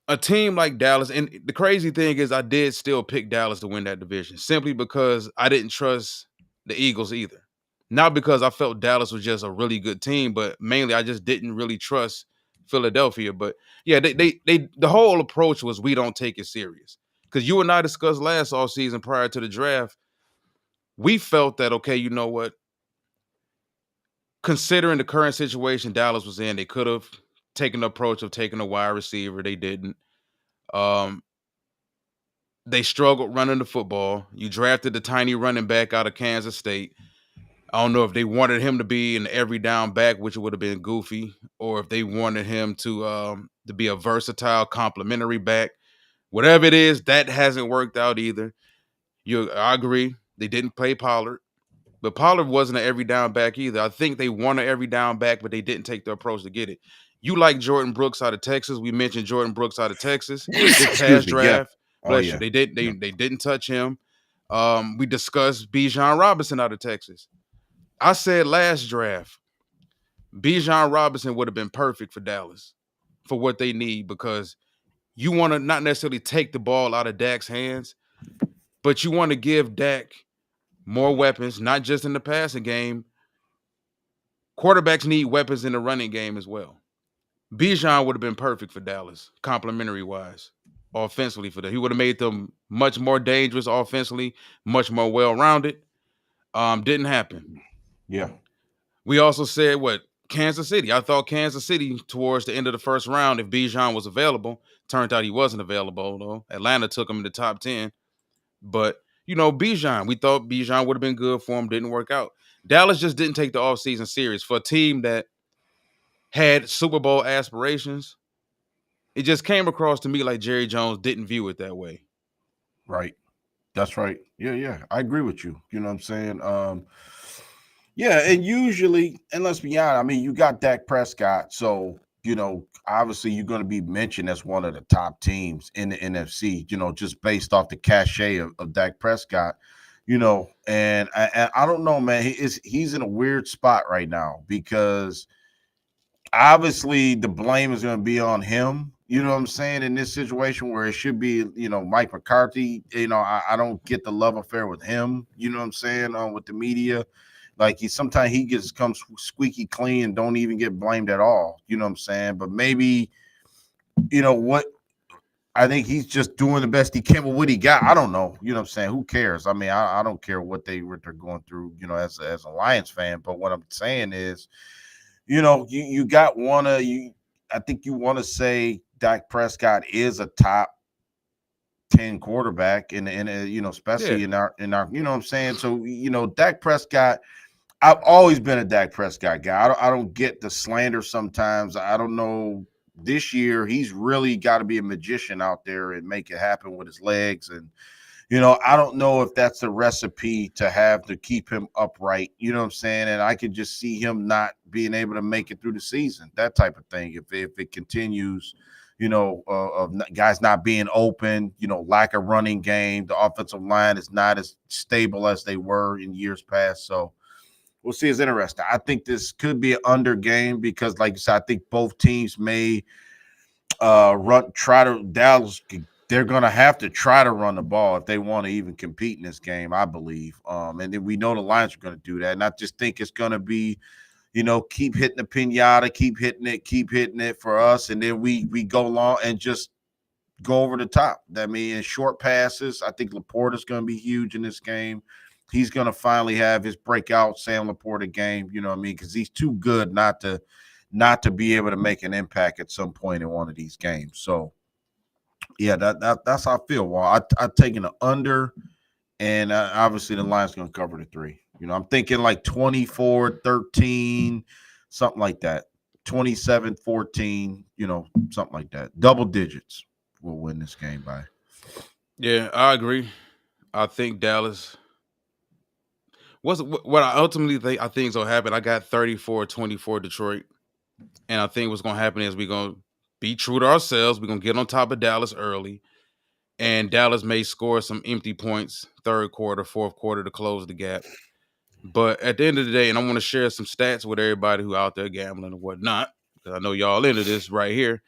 a team like Dallas, and the crazy thing is I did still pick Dallas to win that division simply because I didn't trust the Eagles either. Not because I felt Dallas was just a really good team, but mainly I just didn't really trust Philadelphia. But yeah, they the whole approach was we don't take it serious. Because you and I discussed last off season prior to the draft, we felt that okay, you know what? Considering the current situation Dallas was in, they could have taken the approach of taking a wide receiver. They didn't. Um, they struggled running the football. You drafted the tiny running back out of Kansas State. I don't know if they wanted him to be an every down back, which would have been goofy, or if they wanted him to be a versatile complementary back. Whatever it is, that hasn't worked out either. I agree. They didn't play Pollard, but Pollard wasn't an every down back either. I think they want an every down back, but they didn't take the approach to get it. You like Jordan Brooks out of Texas. We mentioned Jordan Brooks out of Texas this Excuse past me. Yeah. draft. Oh Bless you. yeah. They did Yeah. they didn't touch him. We discussed Bijan Robinson out of Texas. I said last draft, Bijan Robinson would have been perfect for Dallas for what they need because you want to not necessarily take the ball out of Dak's hands, but you want to give Dak more weapons, not just in the passing game. Quarterbacks need weapons in the running game as well. Bijan would have been perfect for Dallas, complimentary wise, offensively for them. He would have made them much more dangerous offensively, much more well rounded. Didn't happen. Yeah. We also said what Kansas City. I thought Kansas City towards the end of the first round, if Bijan was available, turned out he wasn't available though. Atlanta took him in the top 10, but Bijan, we thought Bijan would have been good for him. Didn't work out. Dallas just didn't take the offseason serious for a team that had Super Bowl aspirations. It just came across to me like Jerry Jones didn't view it that way. Right. That's right. Yeah, yeah. I agree with you. You know what I'm saying? Yeah, and usually, and let's be honest, I mean, you got Dak Prescott, so obviously you're going to be mentioned as one of the top teams in the NFC, just based off the cachet of Dak Prescott, and I don't know, man, he's in a weird spot right now because obviously the blame is going to be on him. You know what I'm saying? In this situation where it should be, Mike McCarthy, I don't get the love affair with him. You know what I'm saying? With the media, like sometimes he gets comes squeaky clean and don't even get blamed at all. You know what I'm saying? But maybe, what I think he's just doing the best he can with what he got. I don't know. You know what I'm saying? Who cares? I mean, I don't care what they're going through, as a Lions fan. But what I'm saying is, you got one of you. I think you want to say Dak Prescott is a top 10 quarterback Yeah, especially in our, what I'm saying? So, Dak Prescott, I've always been a Dak Prescott guy. I don't get the slander sometimes. I don't know. This year, he's really got to be a magician out there and make it happen with his legs. And, I don't know if that's the recipe to have to keep him upright. You know what I'm saying? And I could just see him not being able to make it through the season, that type of thing. If it continues, of guys not being open, lack of running game, the offensive line is not as stable as they were in years past. So, we'll see. It's interesting. I think this could be an under game because, like you said, I think both teams may try to Dallas. They're going to have to try to run the ball if they want to even compete in this game, I believe. And then we know the Lions are going to do that. And I just think it's going to be, keep hitting the pinata, keep hitting it for us, and then we go long and just go over the top. That means short passes. I think Laporta is going to be huge in this game. He's going to finally have his breakout Sam Laporta game. You know what I mean? Because he's too good not to be able to make an impact at some point in one of these games. So yeah, that's how I feel. Well, I taking the under, and obviously the Lions going to cover the 3. I'm thinking like 24-13, something like that. 27-14, something like that. Double digits will win this game by. yeah, I agree. I think Dallas. What I ultimately think is gonna happen. I got 34-24 Detroit, and I think what's gonna happen is we're gonna be true to ourselves. We're gonna get on top of Dallas early, and Dallas may score some empty points third quarter, fourth quarter to close the gap. But at the end of the day, and I want to share some stats with everybody who out there gambling and whatnot, because I know y'all into this right here.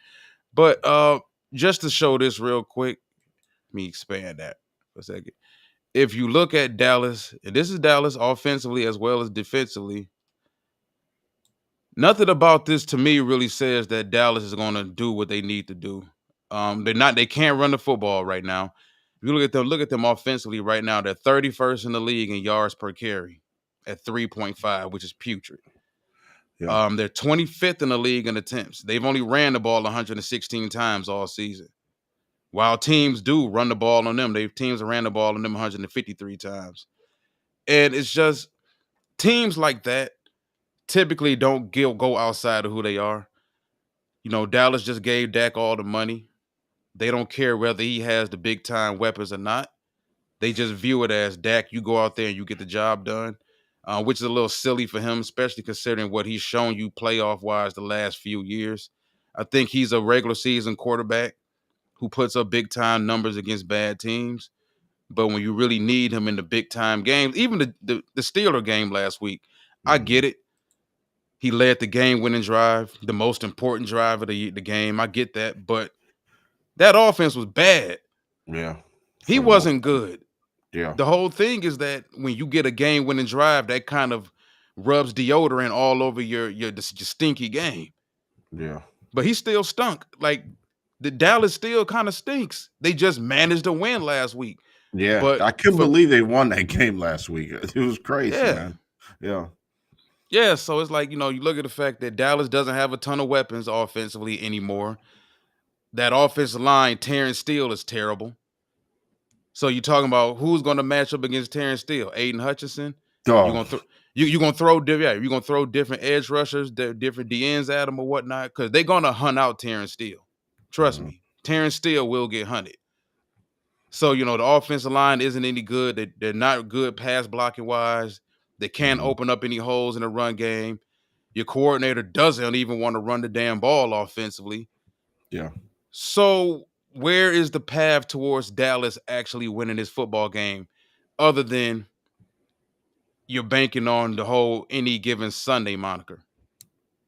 But just to show this real quick, let me expand that for a second. If you look at Dallas, and this is Dallas offensively as well as defensively, nothing about this to me really says that Dallas is going to do what they need to do. They can't run the football right now. If you look at them offensively right now, they're 31st in the league in yards per carry at 3.5, which is putrid. Yeah. They're 25th in the league in attempts. They've only ran the ball 116 times all season. While teams do run the ball on them, teams ran the ball on them 153 times. And it's just teams like that typically don't go outside of who they are. Dallas just gave Dak all the money. They don't care whether he has the big time weapons or not. They just view it as Dak, you go out there and you get the job done, which is a little silly for him, especially considering what he's shown you playoff wise the last few years. I think he's a regular season quarterback who puts up big time numbers against bad teams. But when you really need him in the big time games, even the Steeler game last week, I Mhm. get it. He led the game winning drive, the most important drive of the game. I get that. But that offense was bad. Yeah, He for the most wasn't part. good. Yeah, The whole thing is that when you get a game winning drive, that kind of rubs deodorant all over your stinky game. yeah, But he still stunk. Like the Dallas still kind of stinks. They just managed to win last week. yeah. But I couldn't for believe they won that game last week. It was crazy, yeah. man. Yeah, Yeah, so it's like, you look at the fact that Dallas doesn't have a ton of weapons offensively anymore. That offensive line, Terrence Steele, is terrible. So you're talking about who's going to match up against Terrence Steele? Aiden Hutchinson? You're oh, gonna throw you're gonna throw you're gonna throw different edge rushers, different DNs at him or whatnot, because they're gonna hunt out Terrence Steele. Trust mhm, me, Terrence Steele will get hunted. So the offensive line isn't any good. They're not good pass blocking wise. They can't mhm, open up any holes in the run game. Your coordinator doesn't even want to run the damn ball offensively. yeah. So where is the path towards Dallas actually winning this football game, other than you're banking on the whole any given Sunday moniker?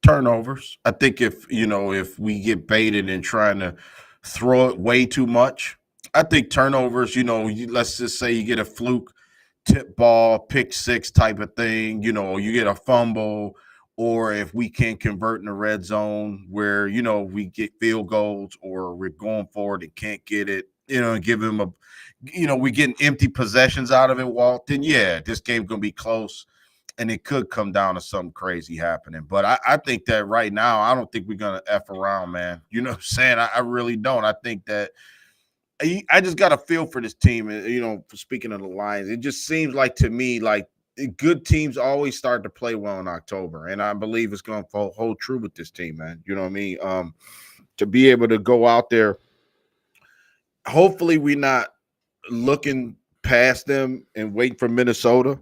Turnovers. I think if we get baited and trying to throw it way too much, I think turnovers. Let's just say you get a fluke tip ball, pick six type of thing. You get a fumble, or if we can't convert in the red zone where we get field goals, or we're going forward and can't get it. And give him we getting empty possessions out of it, Walt. Then yeah, this game's gonna be close and it could come down to something crazy happening. But I think that right now, I don't think we're gonna f around, man. You know what I'm saying? I really don't. I think that I just got a feel for this team. And for speaking of the Lions, it just seems like to me like good teams always start to play well in October, and I believe it's going to hold true with this team, man. You know what I mean? To be able to go out there, hopefully we're not looking past them and waiting for Minnesota.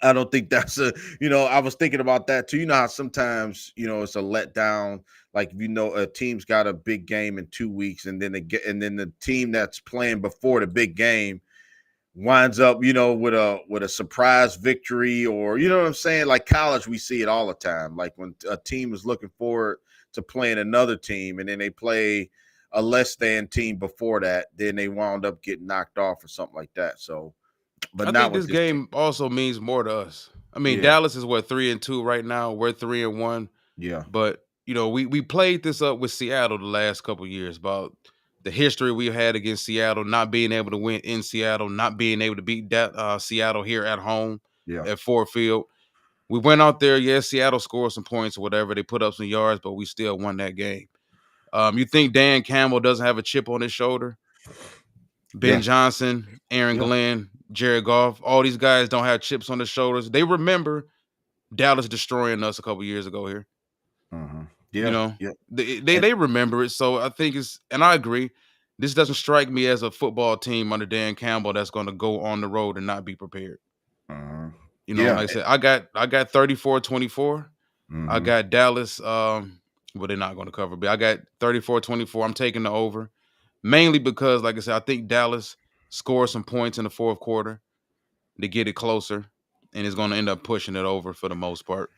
I don't think that's I was thinking about that too. You know how sometimes, it's a letdown. Like, a team's got a big game in 2 weeks and then the team that's playing before the big game winds up, with a surprise victory, or, you know what I'm saying? Like college, we see it all the time. Like when a team is looking forward to playing another team and then they play a less than team before that, then they wound up getting knocked off or something like that. So, but I not think with this this team. game also means more to us. I mean, Yeah. Dallas is what 3-2 right now. We're 3-1. Yeah. But we played this up with Seattle the last couple years about the history we've had against Seattle, not being able to win in Seattle, not being able to beat that Seattle here at home Yeah. at Ford Field. We went out there, yes, Seattle scored some points or whatever. They put up some yards, but we still won that game. You think Dan Campbell doesn't have a chip on his shoulder? Ben Yeah. Johnson, Aaron Yeah. Glenn, Jared Goff, all these guys don't have chips on their shoulders. They remember Dallas destroying us a couple years ago here. Hmm. You Yeah. know, Yeah. they And they remember it. So I think and I agree. This doesn't strike me as a football team under Dan Campbell that's going to go on the road and not be prepared. uh Like yeah. I said, I got 34-24. I Hmm. got Dallas. Well, they're not going to cover, but I got 34-24. I'm taking the over, mainly because, like I said, I think Dallas scores some points in the fourth quarter to get it closer, and is going to end up pushing it over for the most part.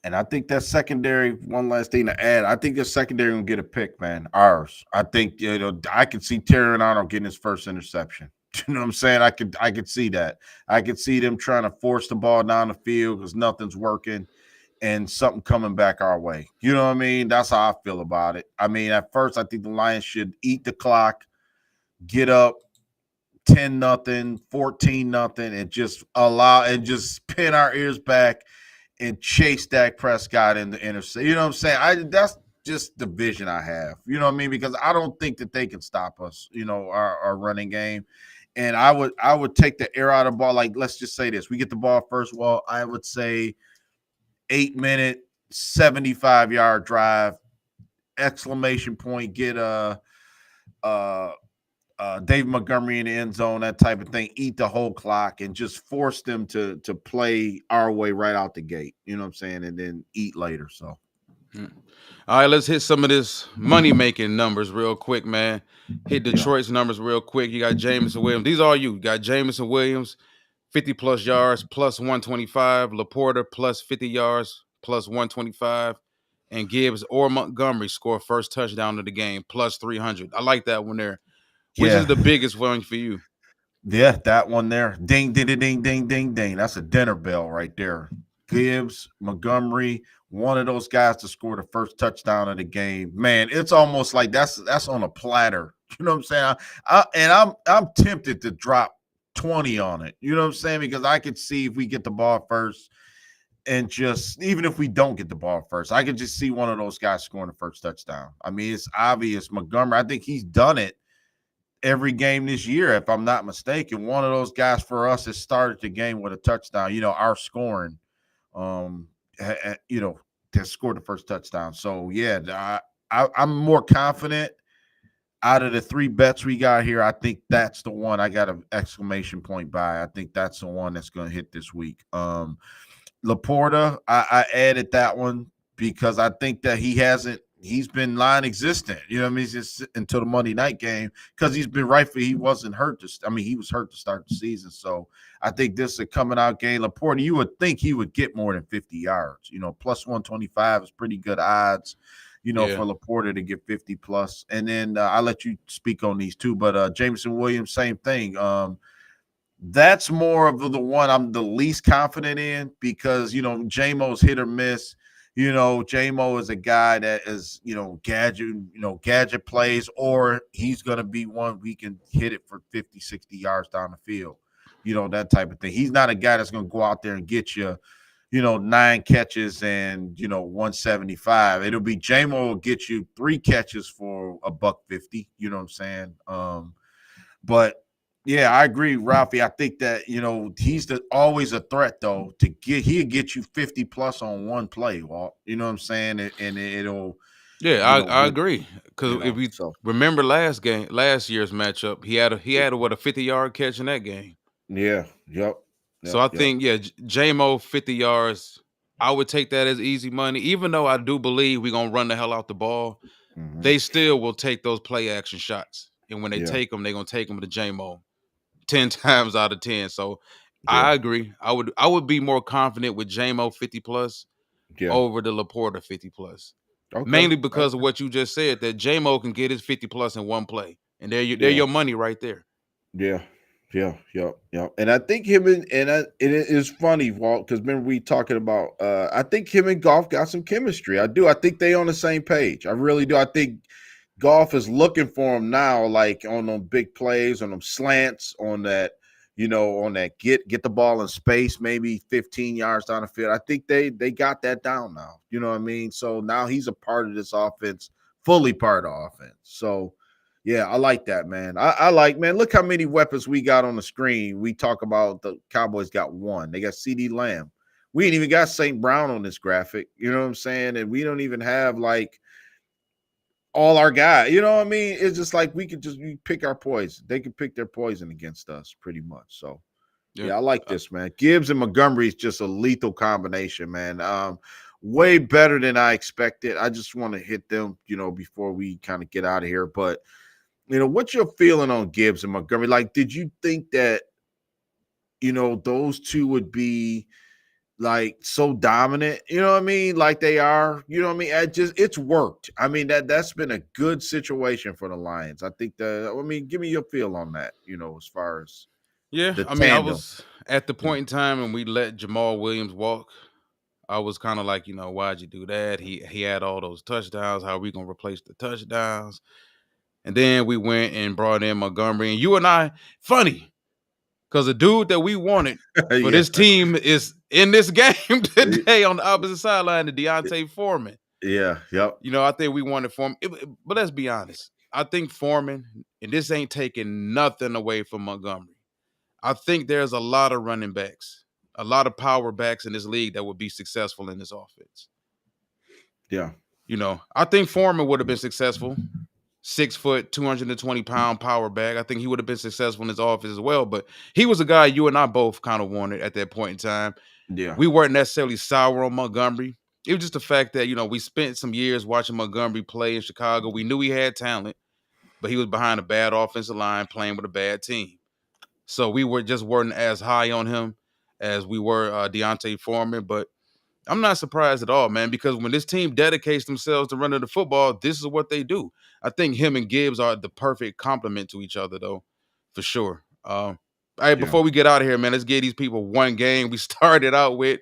And I think that secondary. One last thing to add. I think the secondary gonna get a pick, man. Ours. I think I can see Terry Arnold getting his first interception. You know what I'm saying? I could see that. I could see them trying to force the ball down the field because nothing's working, and something coming back our way. You know what I mean? That's how I feel about it. I mean, at first, I think the Lions should eat the clock, get up 10-0, 14-0, and just pin our ears back and chase Dak Prescott in the intercept. You know what I'm saying? That's just the vision I have. You know what I mean? Because I don't think that they can stop us. Our running game. And I would take the air out of the ball. Like, let's just say this: we get the ball first. Well, I would say 8 minute, 75-yard drive, exclamation point, get uh David Montgomery in the end zone, that type of thing, eat the whole clock and just force them to play our way right out the gate. You know what I'm saying? And then eat later. So Mm. All right, let's hit some of this money making numbers real quick, man. Hit Yeah. Detroit's numbers real quick. You got Jameson Williams. These are you. You got Jameson Williams, 50 plus yards, plus 125. Laporta, plus 50 yards, plus 125. And Gibbs or Montgomery score first touchdown of the game, plus 300. I like that one there. Which is Yeah. the biggest one for you? Yeah, that one there. Ding, ding, ding, ding, ding, ding, ding. That's a dinner bell right there. Gibbs, Montgomery, one of those guys to score the first touchdown of the game. Man, it's almost like that's on a platter. You know what I'm saying? I'm tempted to drop 20 on it. You know what I'm saying? Because I could see if we get the ball first, and just even if we don't get the ball first, I could just see one of those guys scoring the first touchdown. I mean, it's obvious. Montgomery, I think he's done it every game this year, if I'm not mistaken. One of those guys for us has started the game with a touchdown. Our scoring, um, you know, has scored the first touchdown. So yeah, I'm more confident out of the three bets we got here. I think that's the one I got an exclamation point by. I think that's the one that's going to hit this week. Laporta, I added that one because I think that he's been line existent. You know what I mean? Just until the Monday night game because he's been he wasn't hurt. He was hurt to start the season. So I think this is a coming out game. Laporta, you would think he would get more than 50 yards. Plus 125 is pretty good odds. Yeah. For Laporta to get 50 plus. And then I'll let you speak on these two. But Jameson Williams, same thing. That's more of the one I'm the least confident in because JMO's hit or miss. JMO is a guy that is gadget plays, or he's gonna be one we can hit it for 50, 60 yards down the field. That type of thing. He's not a guy that's gonna go out there and get you, 9 catches and 175. It'll be JMO will get you 3 catches for $150. You know what I'm saying? But yeah, I agree, Ralphie. I think that he's always a threat though. He'll get you 50 plus on one play, Walt. You know what I'm saying? And it'll Yeah, I with agree. Because if we so remember last year's matchup, he had what, a 50-yard catch in that game. yeah, yep, So yep, I yep. think, yeah, JMO 50 yards. I would take that as easy money, even though I do believe we're gonna run the hell out the ball. Mm-hmm. They still will take those play action shots, and when they Yeah, take them, they're gonna take them to JMO 10 times out of 10. So yeah, I agree. I would be more confident with JMO 50 plus yeah. over the Laporta 50 plus. Okay, Mainly because of okay. what you just said, that JMO can get his 50 plus in one play. And there Yeah, your money right there. yeah, yeah, yeah, yeah. And I think it is funny, Walt, because remember we talking about. I think him and Golf got some chemistry. I do. I think they on the same page. I really do. I think Golf is looking for him now, like on them big plays, on them slants, on that get the ball in space, maybe 15 yards down the field. I think they got that down now. You know what I mean? So now he's a part of this offense, fully part of the offense. So yeah, I like that, man. I like, man, look how many weapons we got on the screen. We talk about the Cowboys got one. They got CD Lamb. We ain't even got St. Brown on this graphic. You know what I'm saying? And we don't even have like all our guys. You know what I mean? It's just like we pick our poison. They can pick their poison against us pretty much. So Yeah. yeah, I like this, man. Gibbs and Montgomery is just a lethal combination, man. Way better than I expected. I just want to hit them, before we kind of get out of here. But what's your feeling on Gibbs and Montgomery? Like, did you think that those two would be like so dominant, what I mean? Like they are, what I mean? It's worked. I mean, that's been a good situation for the Lions. I think give me your feel on that, as far as Yeah. the I mean, I tandem. was at the Yeah. point in time when we let Jamal Williams walk. I was kind of like, why'd you do that? He had all those touchdowns. How are we gonna replace the touchdowns? And then we went and brought in Montgomery. And you and I, funny, because the dude that we wanted for Yeah. this team is in this game today on the opposite sideline, the Deontay Foreman. Yeah. Yep. I think we wanted Foreman. But let's be honest. I think Foreman, and this ain't taking nothing away from Montgomery. I think there's a lot of running backs, a lot of power backs in this league that would be successful in this offense. Yeah. I think Foreman would have been successful. 6 foot, 220-pound power back. I think he would have been successful in his office as well. But he was a guy you and I both kind of wanted at that point in time. Yeah. We weren't necessarily sour on Montgomery. It was just the fact that we spent some years watching Montgomery play in Chicago. We knew he had talent, but he was behind a bad offensive line playing with a bad team. So we weren't as high on him as we were Deontay Foreman. But I'm not surprised at all, man, because when this team dedicates themselves to running the football, this is what they do. I think him and Gibbs are the perfect complement to each other, though, for sure. Hey, Yeah. before we get out of here, man, let's give these people one game. We started out with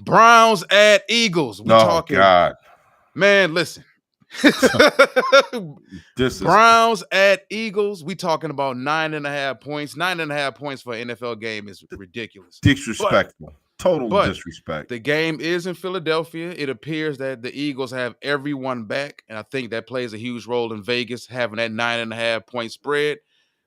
Browns at Eagles. We Oh talking, God. man, listen. This is Browns at Eagles. We talking about 9.5 points. 9.5 points for an NFL game is ridiculous. But disrespectful. Total but disrespect. the game is in Philadelphia. It appears that the Eagles have everyone back, and I think that plays a huge role in Vegas having that 9.5 point spread.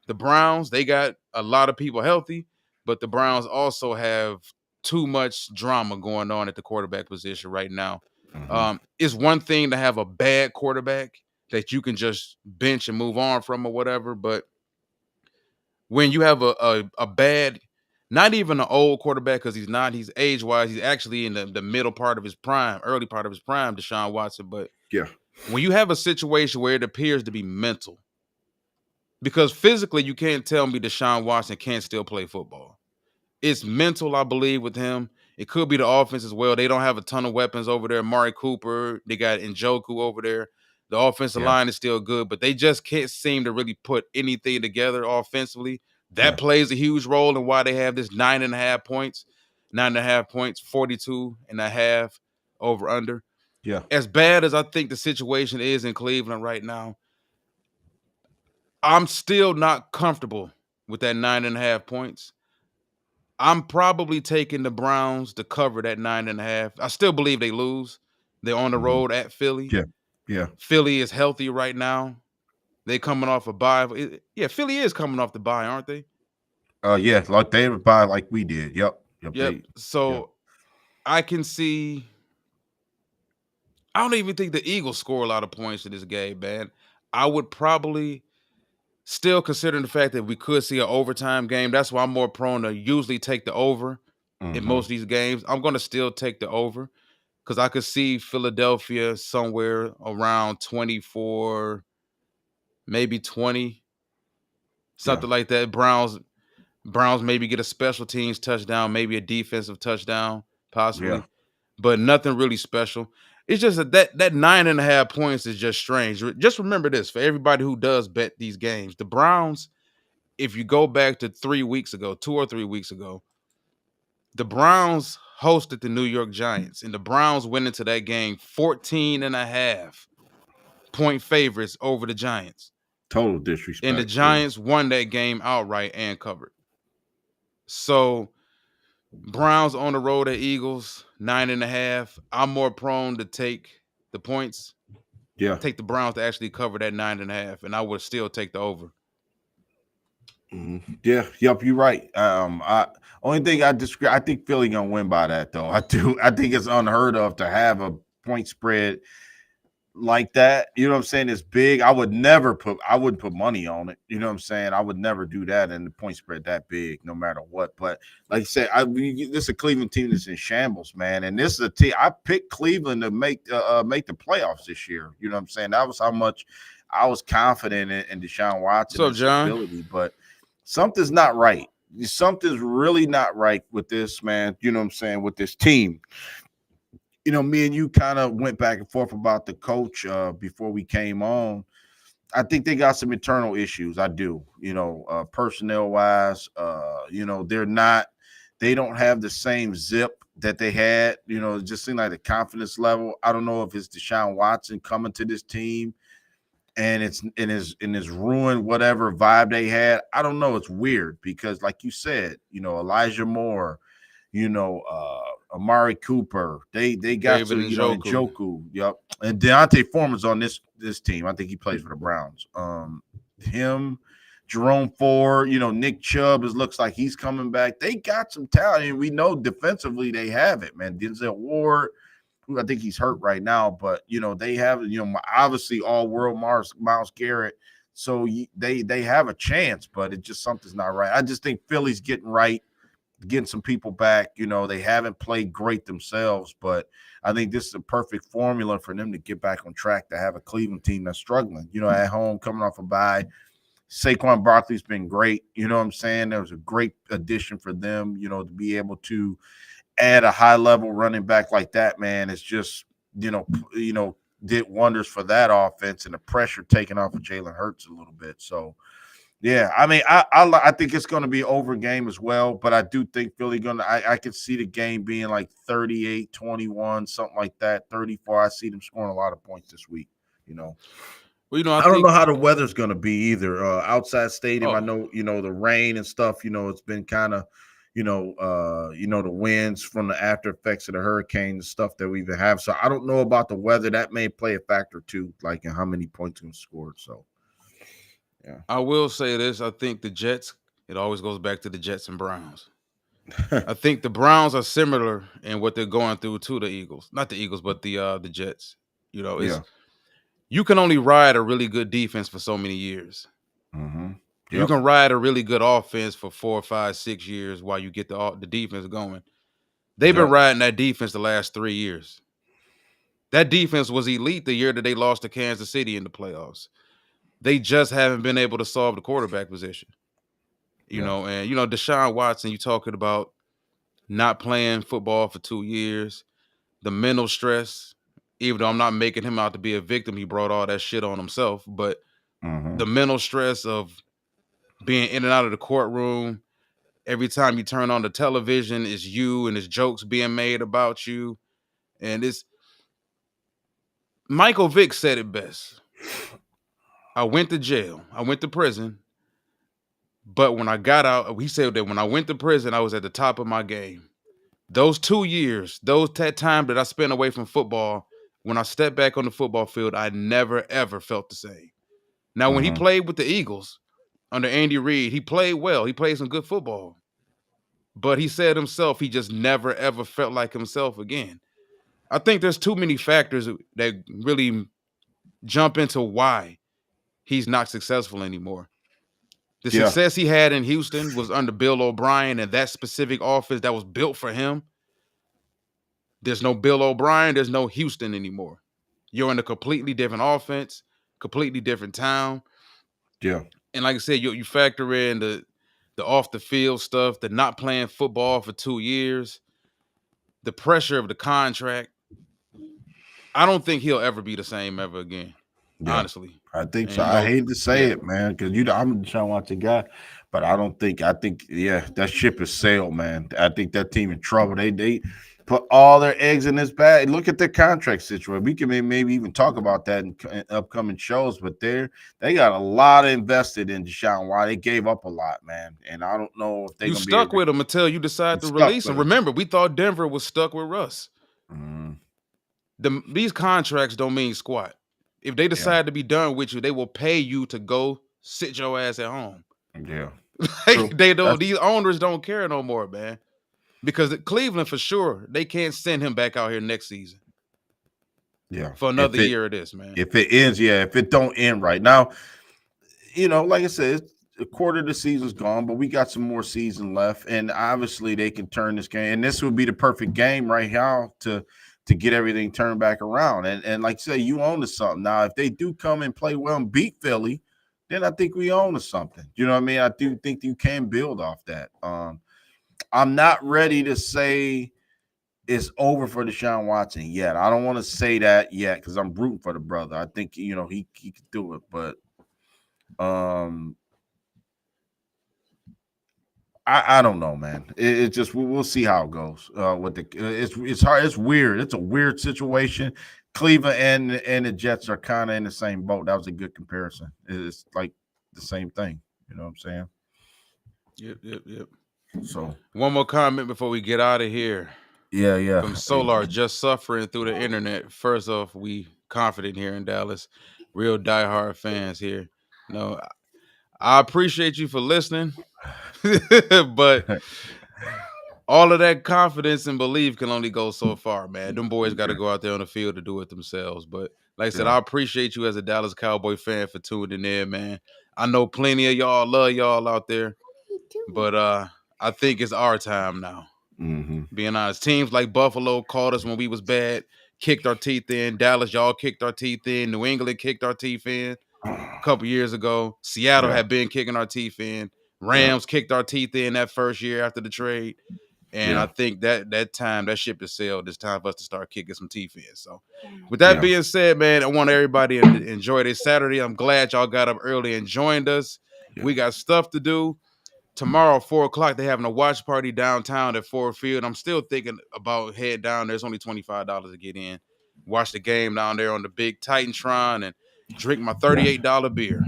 The Browns, they got a lot of people healthy, but the Browns also have too much drama going on at the quarterback position right now. Mhm. It's one thing to have a bad quarterback that you can just bench and move on from or whatever, but when you have a bad, not even an old quarterback, because he's age wise, he's actually in the middle part of his prime, early part of his prime, Deshaun Watson. But Yeah. when you have a situation where it appears to be mental, because physically you can't tell me Deshaun Watson can't still play football. It's mental, I believe, with him. It could be the offense as well. They don't have a ton of weapons over there. Mari Cooper, they got Njoku over there. The offensive Yeah. line is still good, but they just can't seem to really put anything together offensively. That Yeah. plays a huge role in why they have this 9.5 points, 9.5 points, 42.5 over under. Yeah. As bad as I think the situation is in Cleveland right now, I'm still not comfortable with that 9.5 points. I'm probably taking the Browns to cover that 9.5. I still believe they lose. They're on the Mhm. road at Philly. Yeah. Yeah. Philly is healthy right now. They coming off a bye. Yeah, Philly is coming off the bye, aren't they? Yeah, like they would buy like we did. Yep. Yep. Yep. Yeah. So I can see. I don't even think the Eagles score a lot of points in this game, man. I would probably still considering the fact that we could see an overtime game. That's why I'm more prone to usually take the over in Hmm. most of these games. I'm going to still take the over because I could see Philadelphia somewhere around 24, maybe 20, Yeah. something like that. Browns maybe get a special teams touchdown, maybe a defensive touchdown, Yeah. possibly, but nothing really special. It's just that 9.5 points is just strange. Just remember this for everybody who does bet these games: the Browns, if you go back to 3 weeks ago, 2 or 3 weeks ago, the Browns hosted the New York Giants, and the Browns went into that game 14.5 point favorites over the Giants. Total And the disrespect. Yeah. Giants won that game outright and covered. So Browns on the road at Eagles, 9.5. I'm more prone to take the points, Yeah. take the Browns to actually cover that 9.5, and I would still take the over. Yeah. Yep. You're right. I only thing I disagree. I think Philly gonna win by that though. I do. I think it's unheard of to have a point spread like that. You know what I'm saying? It's big. I wouldn't put money on it. You know what I'm saying? I would never do that and the point spread that big, no matter what. But like I said, this is a Cleveland team that's in shambles, man. And this is a team I picked Cleveland to make the playoffs this year. You know what I'm saying? That was how much I was confident in Deshaun What's Watson and up, his John? ability, but something's not right. Something's really not right with this, man. You know what I'm saying? With this team, me and you kind of went back and forth about the coach before we came on. I think they got some internal issues. I do, personnel wise. They don't have the same zip that they had. It just seemed like the confidence level. I don't know if it's Deshaun Watson coming to this team and it's in his ruined whatever vibe they had. I don't know. It's weird because, like you said, Elijah Moore, Amari Cooper. They got David to, Njoku. Njoku. Yep. And Deontay Foreman's on this team. I think he plays for the Browns. Him, Jerome Ford, Nick Chubb looks like he's coming back. They got some talent, and we know defensively they have it, man. Denzel Ward, who I think he's hurt right now, but they have obviously all world Miles Garrett. So they have a chance, but it just something's not right. I just think Philly's getting right. getting some people back. They haven't played great themselves, but I think this is a perfect formula for them to get back on track, to have a Cleveland team that's struggling, at home, coming off a bye. Saquon Barkley's been great. You know what I'm saying? That was a great addition for them, to be able to add a high level running back like that, man. It's just, did wonders for that offense, and the pressure taken off of Jalen Hurts a little bit. So, yeah, I mean, I think it's going to be an over game as well, but I do think Philly I could see the game being like 38-21, something like that, 34. I see them scoring a lot of points this week, you know. Well, I I don't know think. how the weather's going to be either. Outside stadium, I Oh, know, the rain and stuff, it's been kind of, the winds from the after effects of the hurricane and stuff that we even have. So I don't know about the weather. That may play a factor too, like in how many points can scored. So, I will say this. I think the Jets. It always goes back to the Jets and Browns. yeah. I think the Browns are similar in what they're going through to the Eagles. Not the Eagles, but the Jets. It's Yeah. you can only ride a really good defense for so many years. Mm-hmm. You Yep. can ride a really good offense for 4, 5, 6 years while you get the defense going. They've been Yep. riding that defense the last 3 years. That defense was elite the year that they lost to Kansas City in the playoffs. They just haven't been able to solve the quarterback position. Yeah. And Deshaun Watson, you talking about not playing football for 2 years, the mental stress, even though I'm not making him out to be a victim, he brought all that shit on himself. But Mm-hmm. the mental stress of being in and out of the courtroom, every time you turn on the television, it's you and it's jokes being made about you. And it's Michael Vick said it best. I went to jail. I went to prison. But when I got out, he said that when I went to prison, I was at the top of my game. Those 2 years, that time that I spent away from football, when I stepped back on the football field, I never ever felt the same. Now, when he Mm-hmm. played with the Eagles under Andy Reid, he played well. He played some good football. But he said himself, he just never ever felt like himself again. I think there's too many factors that really jump into why he's not successful anymore. The Yeah. success he had in Houston was under Bill O'Brien and that specific offense that was built for him. There's no Bill O'Brien, there's no Houston anymore. You're in a completely different offense, completely different town. Yeah. And like I said, you factor in the off the field stuff, the not playing football for 2 years, the pressure of the contract. I don't think he'll ever be the same ever again, Yeah. honestly. I think And so. I hate to say yeah, it, man, because I'm a Deshaun Watson guy, but I don't think. I think, yeah, that ship has sailed, man. I think that team in trouble. They put all their eggs in this bag. Look at their contract situation. We can maybe even talk about that in upcoming shows. But they got a lot invested in Deshaun Watson. They gave up a lot, man, and I don't know if they're you gonna be able stuck to with him until you decide to stuck release him. with him. Remember, we thought Denver was stuck with Russ. Mm, These contracts don't mean squat. If they yeah, decide to be done with you, they will pay you to go sit your ass at home. yeah, Like, true. they don't. That's These owners don't care no more, man. Because Cleveland, for sure, they can't send him back out here next season yeah. for another year of this, man. If it ends, yeah, if it don't end right now, like I said, a quarter of the season's gone, but we got some more season left, and obviously they can turn this game. And this would be the perfect game right now to get everything turned back around. And like I said, you own to something. Now, if they do come and play well and beat Philly, then I think we own to something. You know what I mean? I do think you can build off that. I'm not ready to say it's over for Deshaun Watson yet. I don't want to say that yet because I'm rooting for the brother. I think he could do it, but um I don't know, man. It just we'll see how it goes. With it's hard. It's weird. It's a weird situation. Cleveland and the Jets are kind of in the same boat. That was a good comparison. It's like the same thing. You know what I'm saying? Yep, yep, yep. So One more comment before we get out of here. yeah, yeah. From Solar, just suffering through the internet. First off, we confident here in Dallas, real diehard fans here. No, I appreciate you for listening, but all of that confidence and belief can only go so far, man. Them boys got to go out there on the field to do it themselves. But like I said, Yeah. I appreciate you as a Dallas Cowboy fan for tuning in, man. I know plenty of y'all love y'all out there, but I think it's our time now. Mm-hmm. Being honest, teams like Buffalo called us when we was bad, kicked our teeth in. Dallas, y'all kicked our teeth in. New England kicked our teeth in a couple years ago. Seattle Yeah. had been kicking our teeth in. Yeah. Rams kicked our teeth in that first year after the trade. And I Yeah. think that time that ship has sailed. It's time for us to start kicking some teeth in. So, with that Yeah. being said, man, I want everybody to enjoy this Saturday. I'm glad y'all got up early and joined us. Yeah. We got stuff to do. Tomorrow, 4 o'clock, they're having a watch party downtown at Ford Field. I'm still thinking about head down there. It's only $25 to get in. Watch the game down there on the big Titantron and drink my Yeah. $38 beer.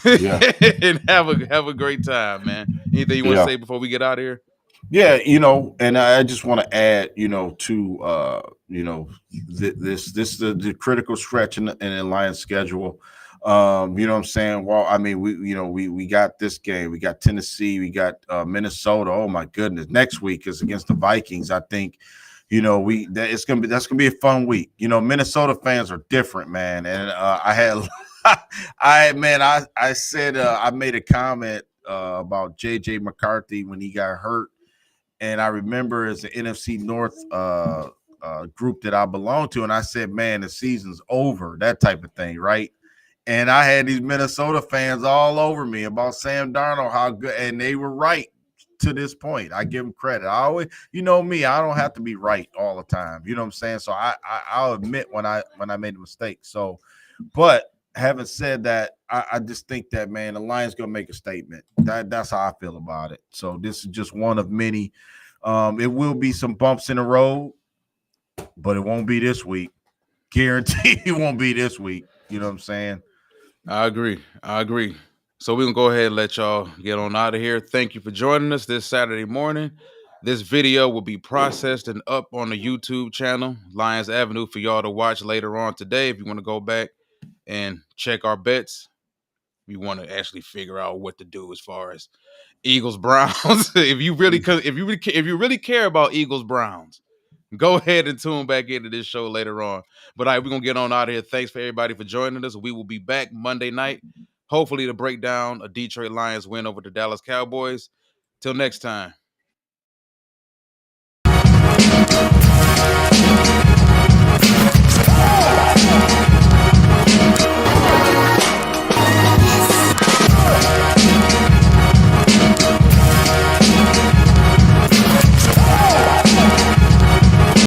Yeah. And have a great time, man. Anything you want to Yeah. say before we get out of here? Yeah, and I just want to add, to this the critical stretch in the Lions schedule. You know what I'm saying? Well, I mean, we got this game, we got Tennessee, we got Minnesota. Oh my goodness, next week is against the Vikings. I think, that's gonna be a fun week. Minnesota fans are different, man, and I had I said I made a comment about JJ McCarthy when he got hurt, and I remember as the NFC North group that I belong to, and I said, "Man, the season's over," that type of thing, right? And I had these Minnesota fans all over me about Sam Darnold, how good, and they were right to this point. I give them credit. I always, me, I don't have to be right all the time. You know what I'm saying? So I'll admit when I made a mistake. So, but having said that, I just think that, man, the Lions gonna make a statement. That's how I feel about it. So this is just one of many. It will be some bumps in the road, but it won't be this week. Guarantee it won't be this week. You know what I'm saying? I agree. I agree. So we're gonna go ahead and let y'all get on out of here. Thank you for joining us this Saturday morning. This video will be processed and up on the YouTube channel, Lions Avenue, for y'all to watch later on today. If you want to go back and check our bets, we want to actually figure out what to do as far as Eagles Browns. If you really care about Eagles Browns, go ahead and tune back into this show later on. But all right, we're gonna get on out of here. Thanks for everybody for joining us. We will be back Monday night, hopefully to break down a Detroit Lions win over the Dallas Cowboys. Till next time.